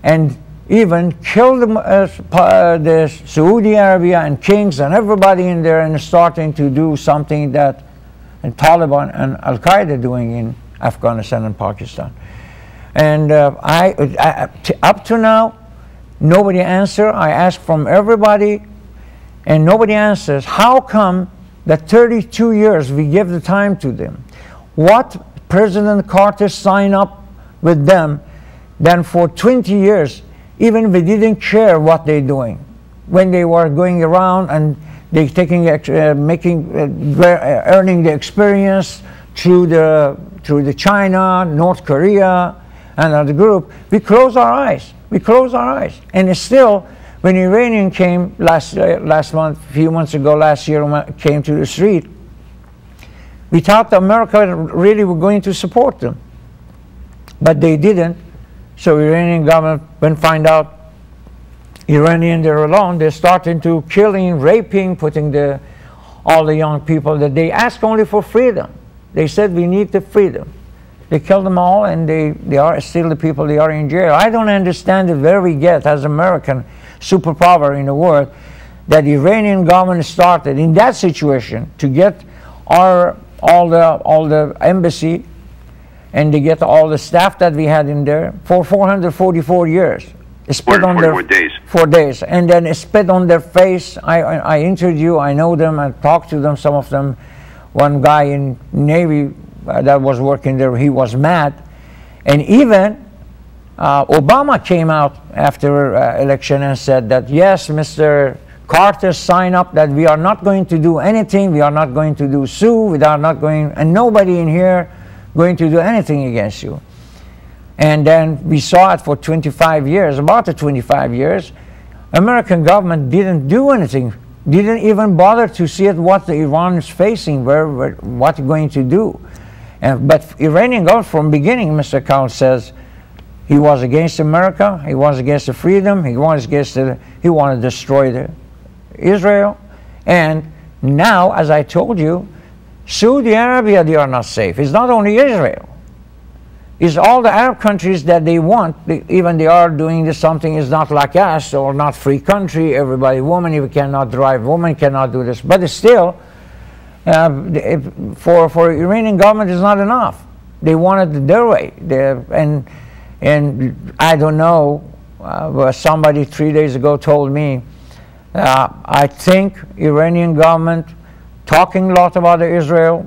Speaker 1: and even kill the Saudi Arabia and kings and everybody in there, and starting to do something that Taliban and Al-Qaeda doing in Afghanistan and Pakistan. And up to now, nobody answer. I ask from everybody, and nobody answers. How come that 32 years we give the time to them? What President Carter signed up with them, then for 20 years, even we didn't care what they're doing. When they were going around and they taking, earning the experience through the China, North Korea, and other group, we close our eyes. We close our eyes. And it's still, when Iranian came last month, a few months ago, last year, came to the street, we thought America really were going to support them. But they didn't. So Iranian government, when find out Iranian they're alone, they're starting to killing, raping, putting all the young people that they ask only for freedom. They said we need the freedom. They killed them all, and they are still the people, they are in jail. I don't understand where we get as American superpower in the world that the Iranian government started in that situation to get all the embassy, and they get all the staff that we had in there for 444 years. Spit on their 4 days, and then spit on their face. I interview, I know them, I talked to them, some of them. One guy in Navy that was working there, he was mad. And even Obama came out after election and said that, yes, Mr. Carter signed up that we are not going to do anything, we are not going to do sue, we are not going, and nobody in here going to do anything against you. And then we saw it for 25 years, about the 25 years, American government didn't do anything, didn't even bother to see it, what the Iran is facing, what going to do. But Iranian government from beginning, Mr. Count says, He was against America. He was against the freedom. He was against he wanted to destroy Israel. And now, as I told you, Saudi Arabia, they are not safe. It's not only Israel. It's all the Arab countries that they want. Even they are doing something is not like us, or not free country. Everybody, woman, you cannot drive. Woman cannot do this. But still, for Iranian government, it's not enough. They want it their way. And I don't know. Somebody 3 days ago told me, I think Iranian government talking a lot about Israel,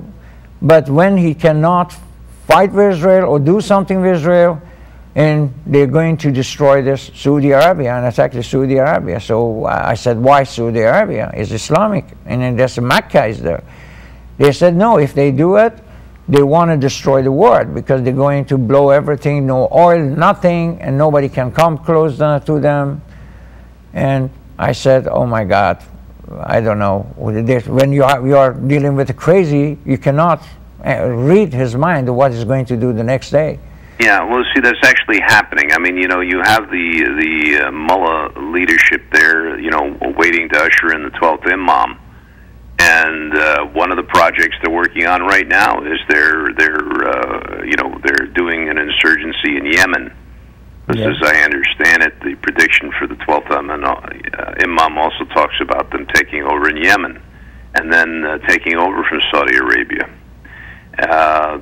Speaker 1: but when he cannot fight with Israel or do something with Israel, and they're going to destroy this Saudi Arabia and attack the Saudi Arabia. So I said, why Saudi Arabia? It's Islamic, and then there's Mecca is there. They said, no, if they do it, they want to destroy the world because they're going to blow everything, no oil, nothing, and nobody can come close to them. And I said, oh my God, I don't know. When you are dealing with a crazy, you cannot read his mind of what he's going to do the next day.
Speaker 2: Yeah, well, see, that's actually happening. I mean, you know, you have the mullah leadership there, you know, waiting to usher in the 12th Imam. And one of the projects they're working on right now is they're doing an insurgency in Yemen.
Speaker 1: Yeah.
Speaker 2: As I understand it, the prediction for the 12th Imam also talks about them taking over in Yemen and then taking over from Saudi Arabia.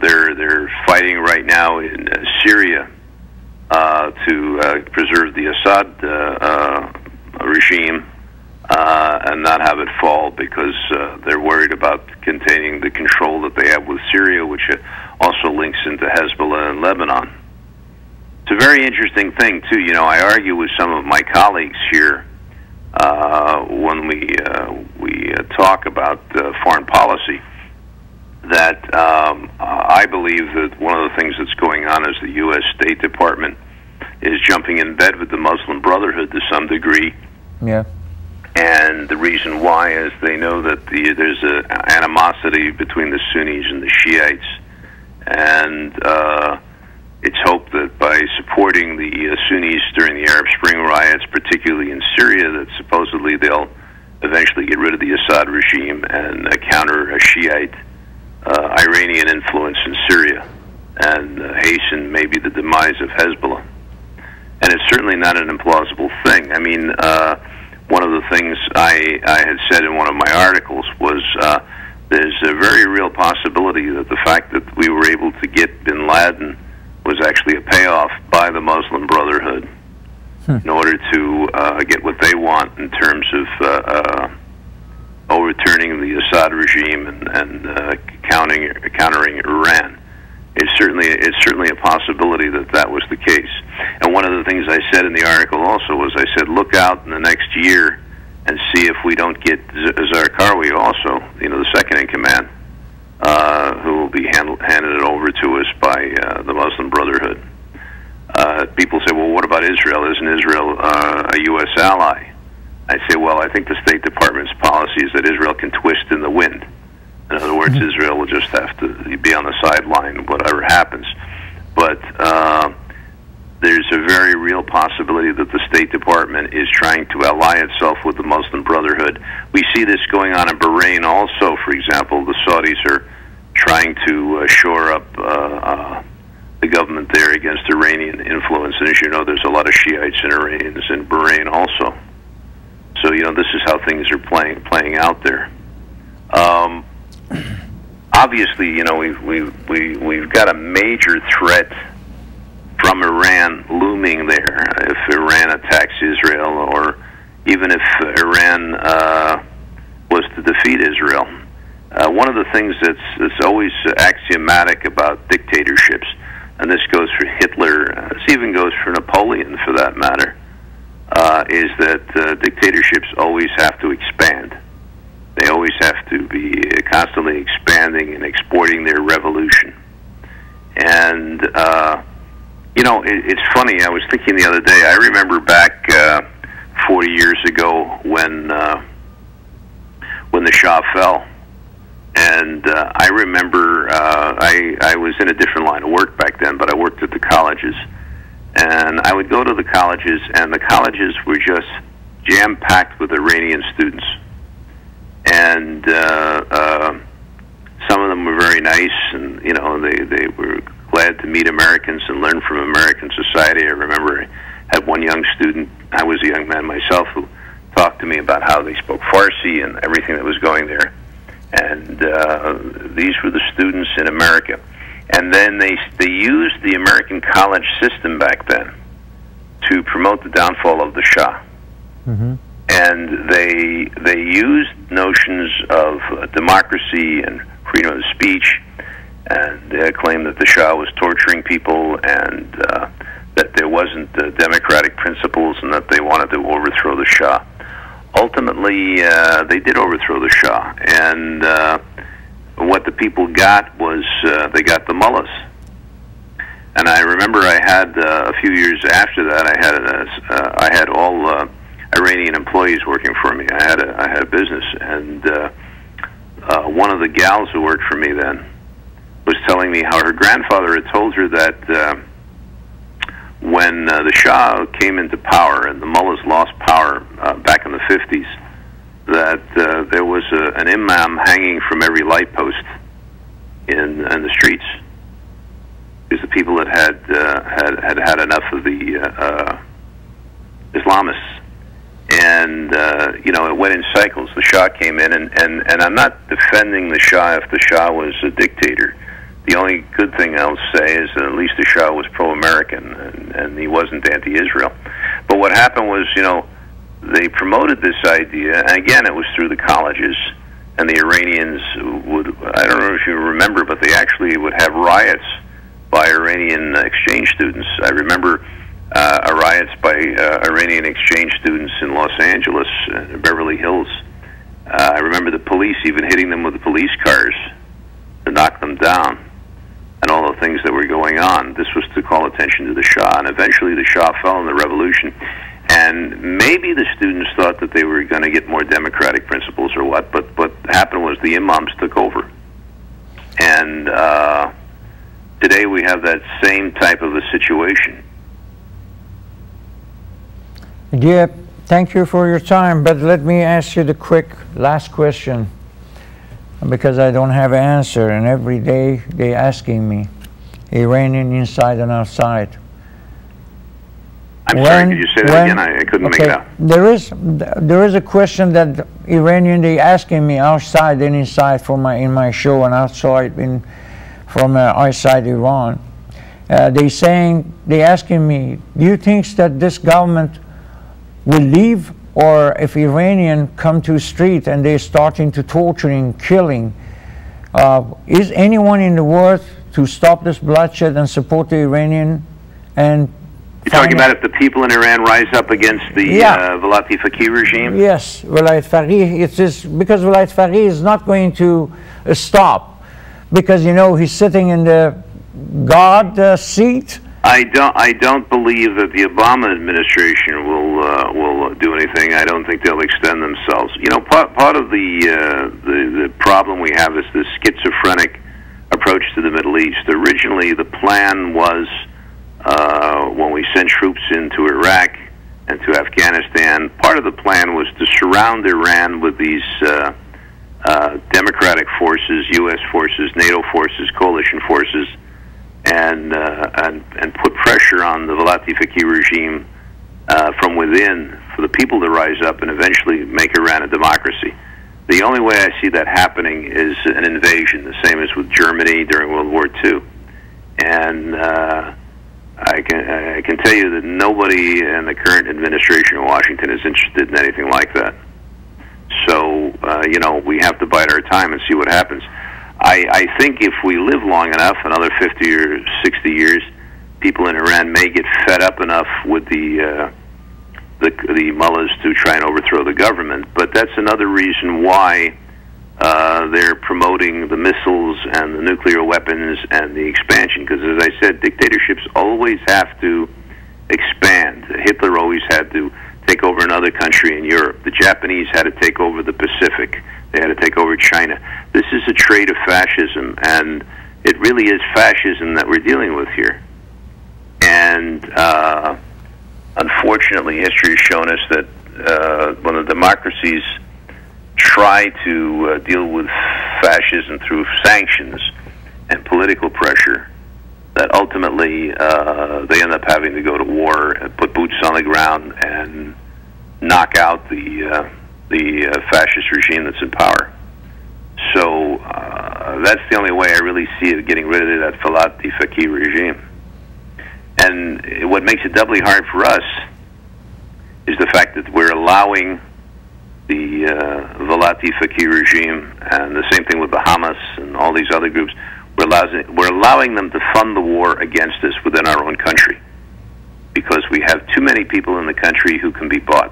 Speaker 2: They're fighting right now in Syria to preserve the Assad regime and not have it fall because they're worried about containing the control that they have with Syria, which also links into Hezbollah and Lebanon. It's a very interesting thing, too. You know, I argue with some of my colleagues here when we talk about foreign policy that I believe that one of the things that's going on is the U.S. State Department is jumping in bed with the Muslim Brotherhood to some degree.
Speaker 1: Yeah.
Speaker 2: And the reason why is they know that there's an animosity between the Sunnis and the Shiites. And it's hoped that by supporting the Sunnis during the Arab Spring riots, particularly in Syria, that supposedly they'll eventually get rid of the Assad regime and counter a Shiite Iranian influence in Syria and hasten maybe the demise of Hezbollah. And it's certainly not an implausible thing. I mean, one of the things I had said in one of my articles was there's a very real possibility that the fact that we were able to get bin Laden was actually a payoff by the Muslim Brotherhood in order to get what they want in terms of overturning the Assad regime and countering Iran. It's certainly a possibility that that was the case. And one of the things I said in the article also was I said, look out in the next year and see if we don't get Zarqawi also, you know, the second in command, who will be handed it over to us by the Muslim Brotherhood. People say, well, what about Israel? Isn't Israel a U.S. ally? I say, well, I think the State Department's policy is that Israel can twist in the wind. In other words, Israel will just have to be on the sideline, whatever happens. But there's a very real possibility that the State Department is trying to ally itself with the Muslim Brotherhood. We see this going on in Bahrain also. For example, the Saudis are trying to shore up the government there against Iranian influence. And as you know, there's a lot of Shiites and Iranians in Bahrain also. So, you know, this is how things are playing out there. Obviously, you know, we've got a major threat from Iran looming there. If Iran attacks Israel, or even if Iran was to defeat Israel, one of the things that's always axiomatic about dictatorships, and this goes for Hitler, this even goes for Napoleon for that matter, is that dictatorships always have to expand. They always have to be constantly expanding and exporting their revolution. And, you know, it's funny, I was thinking the other day, I remember back 40 years ago when the Shah fell. And I remember I was in a different line of work back then, but I worked at the colleges. And I would go to the colleges, and the colleges were just jam-packed with Iranian students. And some of them were very nice, and you know, they were glad to meet Americans and learn from American society. I remember I had one young student, I was a young man myself, who talked to me about how they spoke Farsi and everything that was going there. And these were the students in America. And then they used the American college system back then to promote the downfall of the Shah. Mm-hmm. And they used notions of democracy and freedom of speech, and they claimed that the Shah was torturing people, and that there wasn't democratic principles, and that they wanted to overthrow the Shah. Ultimately, they did overthrow the Shah, and what the people got was they got the mullahs. And I remember I had a few years after that, I had all Iranian employees working for me. I had a business, and one of the gals who worked for me then was telling me how her grandfather had told her that when the Shah came into power and the mullahs lost power back in the 50s, that there was an imam hanging from every light post in the streets, because the people had had enough of the Islamists. And you know, it went in cycles. The Shah came in, and I'm not defending the Shah if the Shah was a dictator. The only good thing I'll say is that at least the Shah was pro-American, and he wasn't anti-Israel. But what happened was, you know, they promoted this idea, and again, it was through the colleges, and the Iranians would, I don't know if you remember, but they actually would have riots by Iranian exchange students. I remember riots by Iranian exchange students in Los Angeles, Beverly Hills. I remember the police even hitting them with the police cars to knock them down, and all the things that were going on. This was to call attention to the Shah, and eventually the Shah fell in the revolution. And maybe the students thought that they were going to get more democratic principles or what, but what happened was the imams took over. And today we have that same type of a situation.
Speaker 1: Yeah, thank you for your time, but let me ask you the quick last question, because I don't have an answer, and every day they're asking me, Iranian inside and outside.
Speaker 2: I'm sorry, could you say that again? I couldn't make it out.
Speaker 1: There is a question that Iranian, they asking me outside and inside in my show, and outside from outside Iran. They asking me, do you think that this government will leave, or if Iranian come to street and they're starting to torturing, killing, is anyone in the world to stop this bloodshed and support the Iranian? And
Speaker 2: you're talking about if the people in Iran rise up against the Velayat-e regime?
Speaker 1: Yes, Velayat-e, it is because Velayat-e is not going to stop, because you know he's sitting in the God seat.
Speaker 2: I don't believe that the Obama administration will do anything. I don't think they'll extend themselves. You know, part of the problem we have is this schizophrenic approach to the Middle East. Originally, the plan was when we sent troops into Iraq and to Afghanistan, part of the plan was to surround Iran with these democratic forces, U.S. forces, NATO forces, coalition forces, and put pressure on the Velayat-e regime from within for the people to rise up and eventually make Iran a democracy. The only way I see that happening is an invasion, the same as with Germany during World War II. And I can tell you that nobody in the current administration in Washington is interested in anything like that. So, you know, we have to bide our time and see what happens. I think if we live long enough, another 50 or 60 years, people in Iran may get fed up enough with the mullahs to try and overthrow the government. But that's another reason why they're promoting the missiles and the nuclear weapons and the expansion. Because, as I said, dictatorships always have to expand. Hitler always had to take over another country in Europe. The Japanese had to take over the Pacific. They had to take over China. This is a trait of fascism, and it really is fascism that we're dealing with here. And unfortunately, history has shown us that when the democracies try to deal with fascism through sanctions and political pressure, that ultimately they end up having to go to war and put boots on the ground and knock out the fascist regime that's in power. So that's the only way I really see it, getting rid of that Velayat-e regime. And what makes it doubly hard for us is the fact that we're allowing the Velayat-e regime, and the same thing with the Hamas and all these other groups, we're allowing them to fund the war against us within our own country, because we have too many people in the country who can be bought.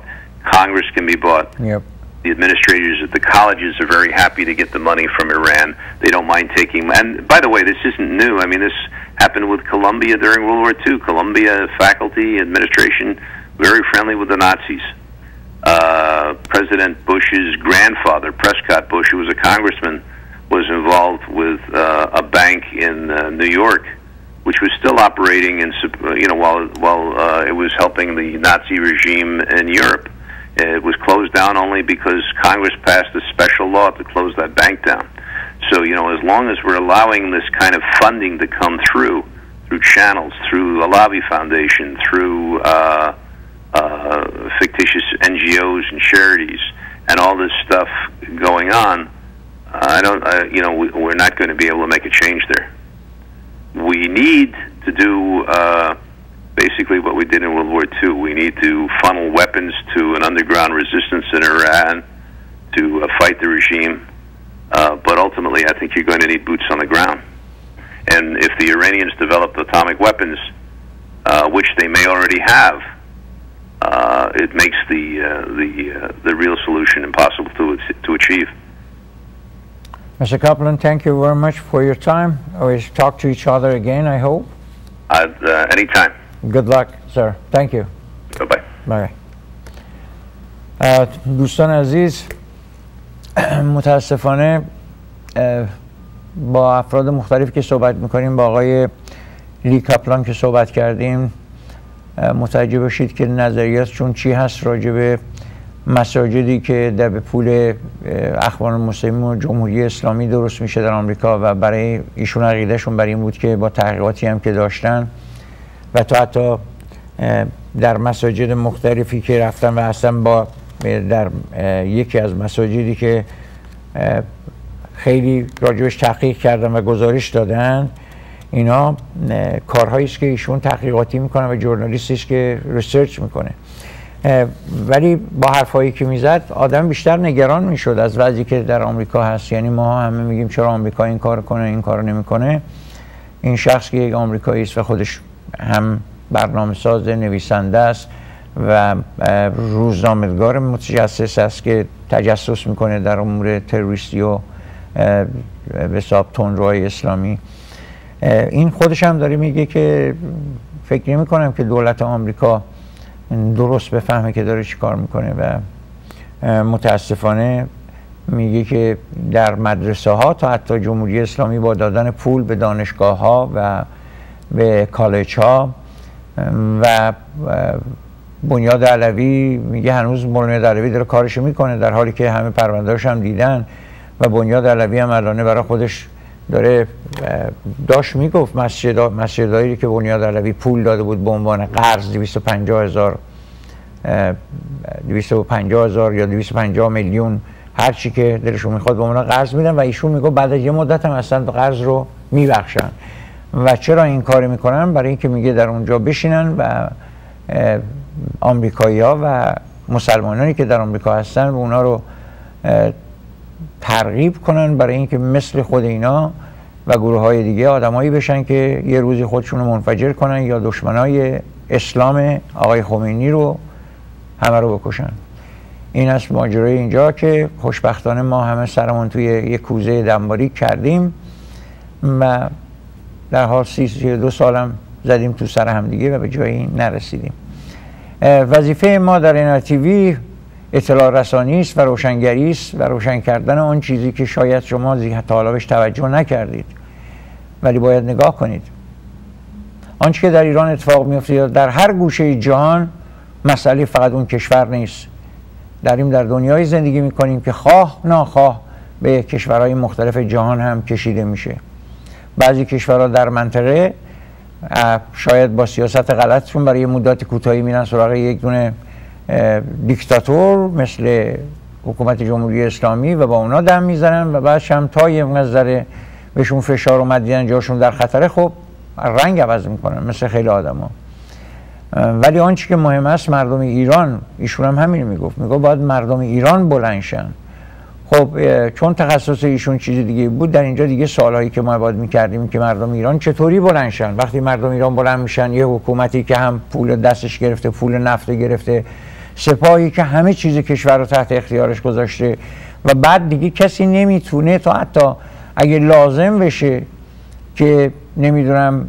Speaker 2: Congress can be bought.
Speaker 1: Yep.
Speaker 2: The administrators at the colleges are very happy to get the money from Iran. They don't mind taking. And by the way, this isn't new. I mean, this happened with Columbia during World War II. Columbia faculty, administration, very friendly with the Nazis. President Bush's grandfather, Prescott Bush, who was a congressman, was involved with a bank in New York, which was still operating in, while it was helping the Nazi regime in Europe. It was closed down only because Congress passed a special law to close that bank down. So, as long as we're allowing this kind of funding to come through channels, through Alavi Foundation, through fictitious NGOs and charities, and all this stuff going on, we're not going to be able to make a change there. We need to do basically what we did in World War II. We need to funnel weapons to an underground resistance in Iran to fight the regime. But ultimately, I think you're going to need boots on the ground. And if the Iranians develop atomic weapons, which they may already have, it makes the real solution impossible to achieve.
Speaker 1: Mr. Kaplan, thank you very much for your time. Always talk to each other again, I hope.
Speaker 2: Anytime.
Speaker 1: Good luck, sir. Thank you.
Speaker 2: Bye-bye.
Speaker 1: Bye. دوستان عزیز، متاسفانه با افراد مختلفی که صحبت میکنیم، با آقای لی کاپلان که صحبت کردیم، متوجه باشید که نظریاتشون چی هست راجع به مساجدی که در به پول اخوان المسلمین و جمهوری اسلامی درست میشه در آمریکا، و برای ایشون عقیدهشون برای این بود که با تحقیقاتی هم که داشتن و تا حتی در مساجد مختلفی که رفتن و هستن، با در یکی از مساجدی که خیلی راجبش تحقیق کردن و گزارش دادن، اینا کارهایی است که ایشون تحقیقاتی میکنن و ژورنالیستی است که ریسرچ میکنه. ولی با حرفایی که میزد آدم بیشتر نگران میشد از وضعی که در آمریکا هست. یعنی ما همه میگیم چرا آمریکا این کار کنه، این کار نمیکنه. این شخص که یک آمریکایی است و خودش هم برنامه‌ساز، نویسنده است و روزنامه‌نگار متجسس است که تجسس میکنه در امور تروریستی و به حساب تندروهای اسلامی. این خودش هم داره میگه که فکر نمی کنم که دولت آمریکا درست بفهمه که داره چی کار میکنه، و متاسفانه میگه که در مدرسه ها تا حتی جمهوری اسلامی با دادن پول به دانشگاه ها و به کالج ها و بنیاد علوی، میگه هنوز بنیاد علوی داره کارشو میکنه، در حالی که همه پروندهاش هم دیدن و بنیاد علوی هم الان برای خودش داره داشت میگفت مسجدهایی که بنیاد علوی پول داده بود به عنوان قرض 250,000 یا 250 میلیون، هر چی که دلشون میخواد به عنوان قرض میدن، و ایشون میگه بعد از یه مدت هم اصلا قرض رو میبخشن. و چرا این کار میکنن؟ برای اینکه میگه در اونجا بشینن و آمریکایی‌ها و مسلمانانی که در آمریکا هستن و اونا رو ترغیب کنن برای اینکه مثل خود اینا و گروه های دیگه آدمایی بشن که یه روزی خودشون رو منفجر کنن یا دشمنای اسلام آقای خمینی رو همه رو بکشن. این است ماجرای اینجا که خوشبختانه ما همه سرمون توی یه کوزه دنباریک کردیم و در حال 32 سالم زدیم تو سر هم دیگه و به جایی نرسیدیم. وظیفه ما در NITV اطلاع رسانی است و روشنگری است و روشن کردن آن چیزی که شاید شما تا حالا بهش توجه نکردید ولی باید نگاه کنید. آنچه که در ایران اتفاق میفته یا در هر گوشه جهان مسئله فقط اون کشور نیست. داریم در دنیای زندگی میکنیم که خواه ناخواه به کشورهای مختلف جهان هم کشیده میشه. بعضی کشورها در منطقه شاید با سیاست غلطشون برای مدت کوتاهی میرن سراغ یک دونه دیکتاتور مثل حکومت جمهوری اسلامی و با اونا دم میزنن و بعدش هم تا یه مقدار بهشون فشار اومد دیدن جاشون در خطره، خب رنگ عوض میکنن مثل خیلی آدما. ولی آنچه که مهم است مردم ایران، ایشون هم همین میگفت باید مردم ایران بلند شن. خب چون تخصص ایشون چیز دیگه بود، در اینجا دیگه سوالایی که ما باید میکردیم که مردم ایران چطوری بلند شن. وقتی مردم ایران بلند میشن، یه حکومتی که هم پول دستش گرفته، پول نفت گرفته، سپاهی که همه چیز کشور رو تحت اختیارش گذاشته و بعد دیگه کسی نمیتونه تا حتی اگه لازم بشه که نمیدونم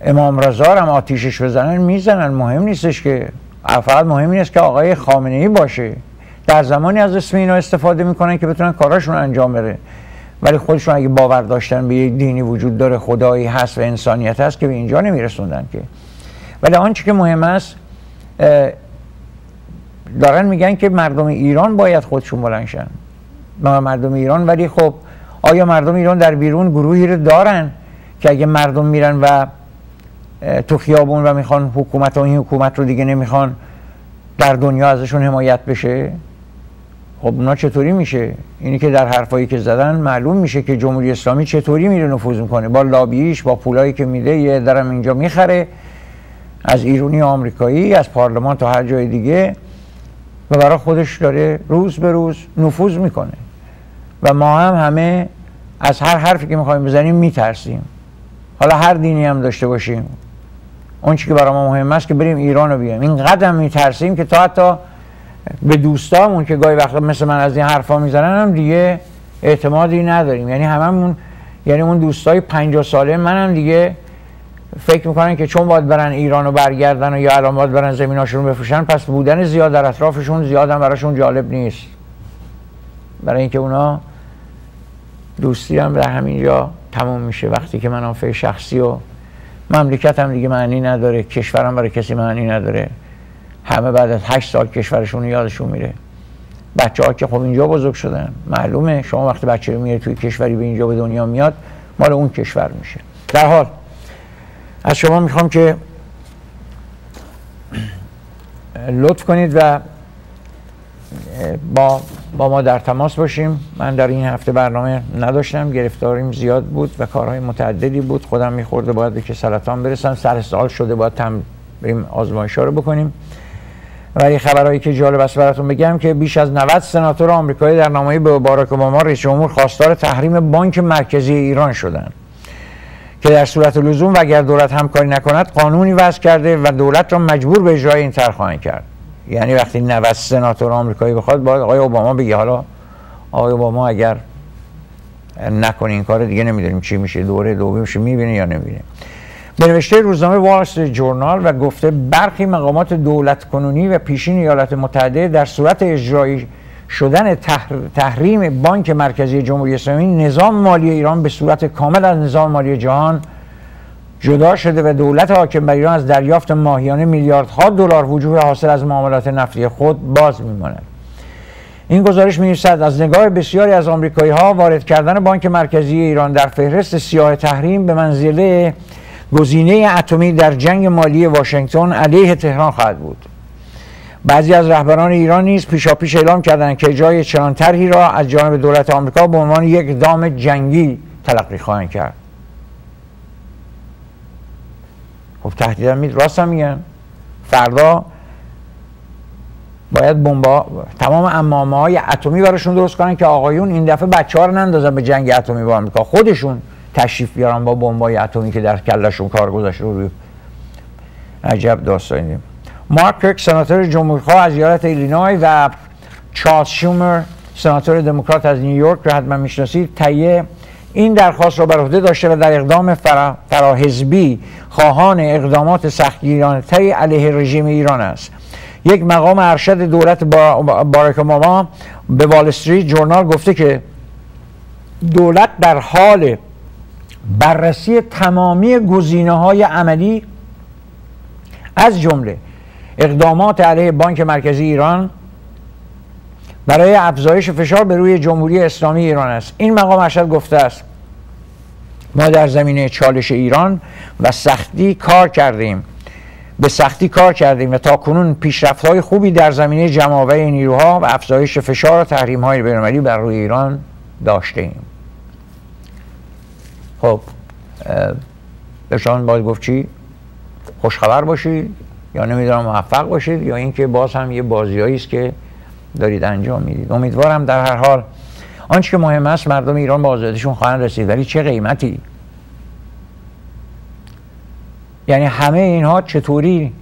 Speaker 1: امام رضا هم آتیشش بزنن میزنن، مهم نیستش که، فقط مهم نیست که آقای خامنه‌ای باشه. در زمانی از اسم اینا استفاده میکنن که بتونن کاراشون انجام بره، ولی خودشون اگه باور داشتن به یک دینی وجود داره، خدایی هست و انسانیت هست که به اینجا نمیرسوندن که. ولی آنچه که مهم است دارن میگن که مردم ایران باید خودشون بلند شن. مردم ایران، ولی خب آیا مردم ایران در بیرون گروهی رو دارن که اگه مردم میرن و تو خیابون و میخوان حکومت و این حکومت رو دیگه نمیخوان، در دنیا ازشون حمایت بشه؟ خب اونا چطوری میشه؟ اینی که در حرفایی که زدن معلوم میشه که جمهوری اسلامی چطوری میره نفوذ میکنه با لابیش، با پولایی که میده، یه درم اینجا میخره از ایرانی و آمریکایی، از پارلمان تا هر جای دیگه، و برای خودش داره روز به روز نفوذ میکنه. و ما هم همه از هر حرفی که میخوایم بزنیم میترسیم، حالا هر دینی هم داشته باشیم. اون چیزی که برای ما مهم است که بریم ایران رو بیایم. این قدر میترسیم که تا حتی به دوستامون که گاهی وقتا مثل من از این حرفا میزنن هم دیگه اعتمادی نداریم. یعنی هممون، یعنی اون دوستای 50 ساله منم دیگه فکر میکنن که چون باید برن ایران و برگردن و یا الان باید برن زمیناشون بفروشن، پس بودن زیاد در اطرافشون زیاد هم براشون جالب نیست. برای اینکه اونا دوستی هم در همینجا تموم میشه. وقتی که منافع شخصی و مملکت هم دیگه معنی نداره، کشورم برای کسی معنی نداره، همه بعد از 8 سال کشورشون یادشون میره. بچه‌ها که خب اینجا بزرگ شدن، معلومه شما وقتی بچه رو میاره توی کشوری به اینجا به دنیا میاد، مال اون کشور میشه. در حال از شما میخوام که لطف کنید و با ما در تماس باشیم. من در این هفته برنامه نداشتم، گرفتاریم زیاد بود و کارهای متعددی بود، خودم میخورده، باید به که سرطان برسم، سر سال شده، باید بریم آزمایش‌ها رو بکنیم. ولی خبرهایی که جالب است براتون بگم که بیش از 90 سناتور آمریکایی در نامه‌ای به باراک اوباما رئیس جمهور خواستار تحریم بانک مرکزی ایران شدند که در صورت لزوم و اگر دولت همکاری نکند قانونی وضع کرده و دولت را مجبور به اجرای این طرح خواهند کرد. یعنی وقتی 90 سناتور آمریکایی بخواد، باید آقای اوباما بگه حالا آقای اوباما اگر نکنه این کار دیگه نمیدونیم چی میشه، دوره دومش میبینه یا نمیبینه. به نوشته روزنامه وال استریت جورنال و گفته برخی مقامات دولت کنونی و پیشین ایالات متحده در صورت اجرایی شدن تحریم بانک مرکزی جمهوری اسلامی، نظام مالی ایران به صورت کامل از نظام مالی جهان جدا شده و دولت حاکم بر ایران از دریافت ماهیانه میلیاردها دلار وجوه حاصل از معاملات نفتی خود باز میماند. این گزارش می‌نویسد از نگاه بسیاری از آمریکایی‌ها وارد کردن بانک مرکزی ایران در فهرست سیاه تحریم به منزله گزینه اتمی در جنگ مالی واشنگتن علیه تهران خواهد بود. بعضی از رهبران ایران نیز پیشاپیش اعلام کردند که اجرای چنان طرحی را از جانب دولت آمریکا به عنوان یک اقدام جنگی تلقی خواهند کرد. خب تهدیدا راست هم میگن، فردا باید تمام عمامه‌های اتمی براشون درست کنن که آقایون این دفعه بچه‌ها رو نندازن به جنگ اتمی با آمریکا، خودشون تشریف بیارن با بمب‌های اتمی که در کلهشون کار گذاشته روی. عجب داستانی. مارک کرک سناتور جمهوری‌خواه از ایالت ایلینوی و چارلز شومر سناتور دموکرات از نیویورک را حتما میشناسید، تهیه این درخواست را بر عهده داشته و در اقدام فراحزبی خواهان اقدامات سختگیرانه‌تری علیه رژیم ایران است. یک مقام ارشد دولت باراک اوباما به وال استریت جورنال گفته که دولت در حال بررسی تمامی گزینه‌های عملی از جمله اقدامات علیه بانک مرکزی ایران برای افزایش فشار به روی جمهوری اسلامی ایران است. این مقام ارشد گفته است ما در زمینه چالش ایران و سختی کار کردیم، به سختی کار کردیم و تاکنون پیشرفت‌های خوبی در زمینه جمع‌آوری نیروها و افزایش فشار و تحریم‌های بین‌المللی بر روی ایران داشتیم. خب به شما باید گفت چی؟ خوشخبر باشید یا نمیدونم موفق باشید یا اینکه باز هم یه بازیایی است که دارید انجام میدید. امیدوارم در هر حال آنچه که مهم است مردم ایران به آزادیشون خواهند رسید، ولی چه قیمتی؟ یعنی همه اینها چطوری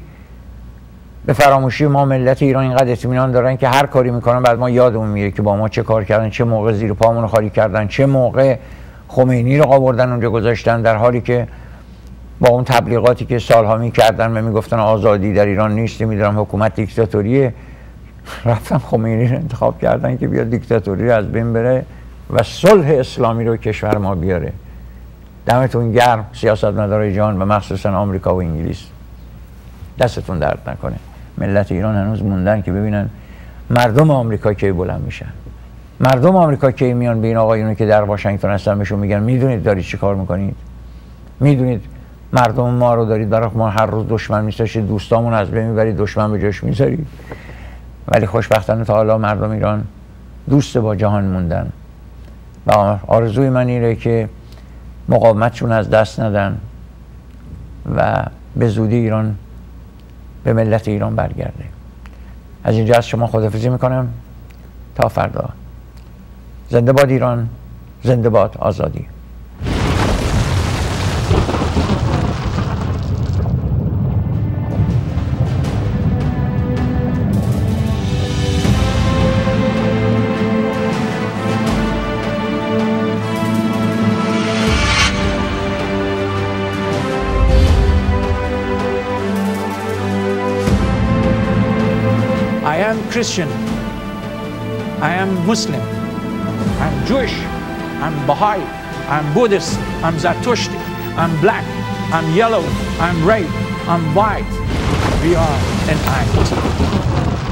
Speaker 1: به فراموشی ما ملت ایران اینقدر اطمینان دارن که هر کاری میکنن بعد ما یادمون میره که با ما چه کار کردن، چه موقع زیر پامون رو خالی کردن، چه موقع خمینی رو آوردن اونجا گذاشتن، در حالی که با اون تبلیغاتی که سالها میکردن و میگفتن آزادی در ایران نیست، میدونم حکومت دیکتاتوریه، رفتن خمینی رو انتخاب کردن که بیاد دیکتاتوری رو از بین بره و صلح اسلامی رو کشور ما بیاره. دمتون گرم سیاستمدارای جهان و مخصوصا آمریکا و انگلیس، دستتون درد نکنه. ملت ایران هنوز موندن که ببینن مردم آمریکا کی بلند میشن، مردم آمریکا کی میان به این آقایونی که در واشنگتن هستن بهشون میگن میدونید دارید چی کار میکنید، میدونید مردم ما رو دارید برای ما هر روز دشمن میسازید، دوستامون از بین میبرید، دشمن به جاش میذارید. ولی خوشبختانه تا حالا مردم ایران دوست با جهان موندن و آرزوی من اینه که مقاومتشون از دست ندن و به زودی ایران به ملت ایران برگرده. از اینجا از شما خداحافظی میکنم تا فردا. زنده باد ایران، زنده باد آزادی.
Speaker 3: I am Christian, I am Muslim, I'm Jewish, I'm Baha'i, I'm Buddhist, I'm Zoroastrian, I'm black, I'm yellow, I'm red, I'm white. We are NITV.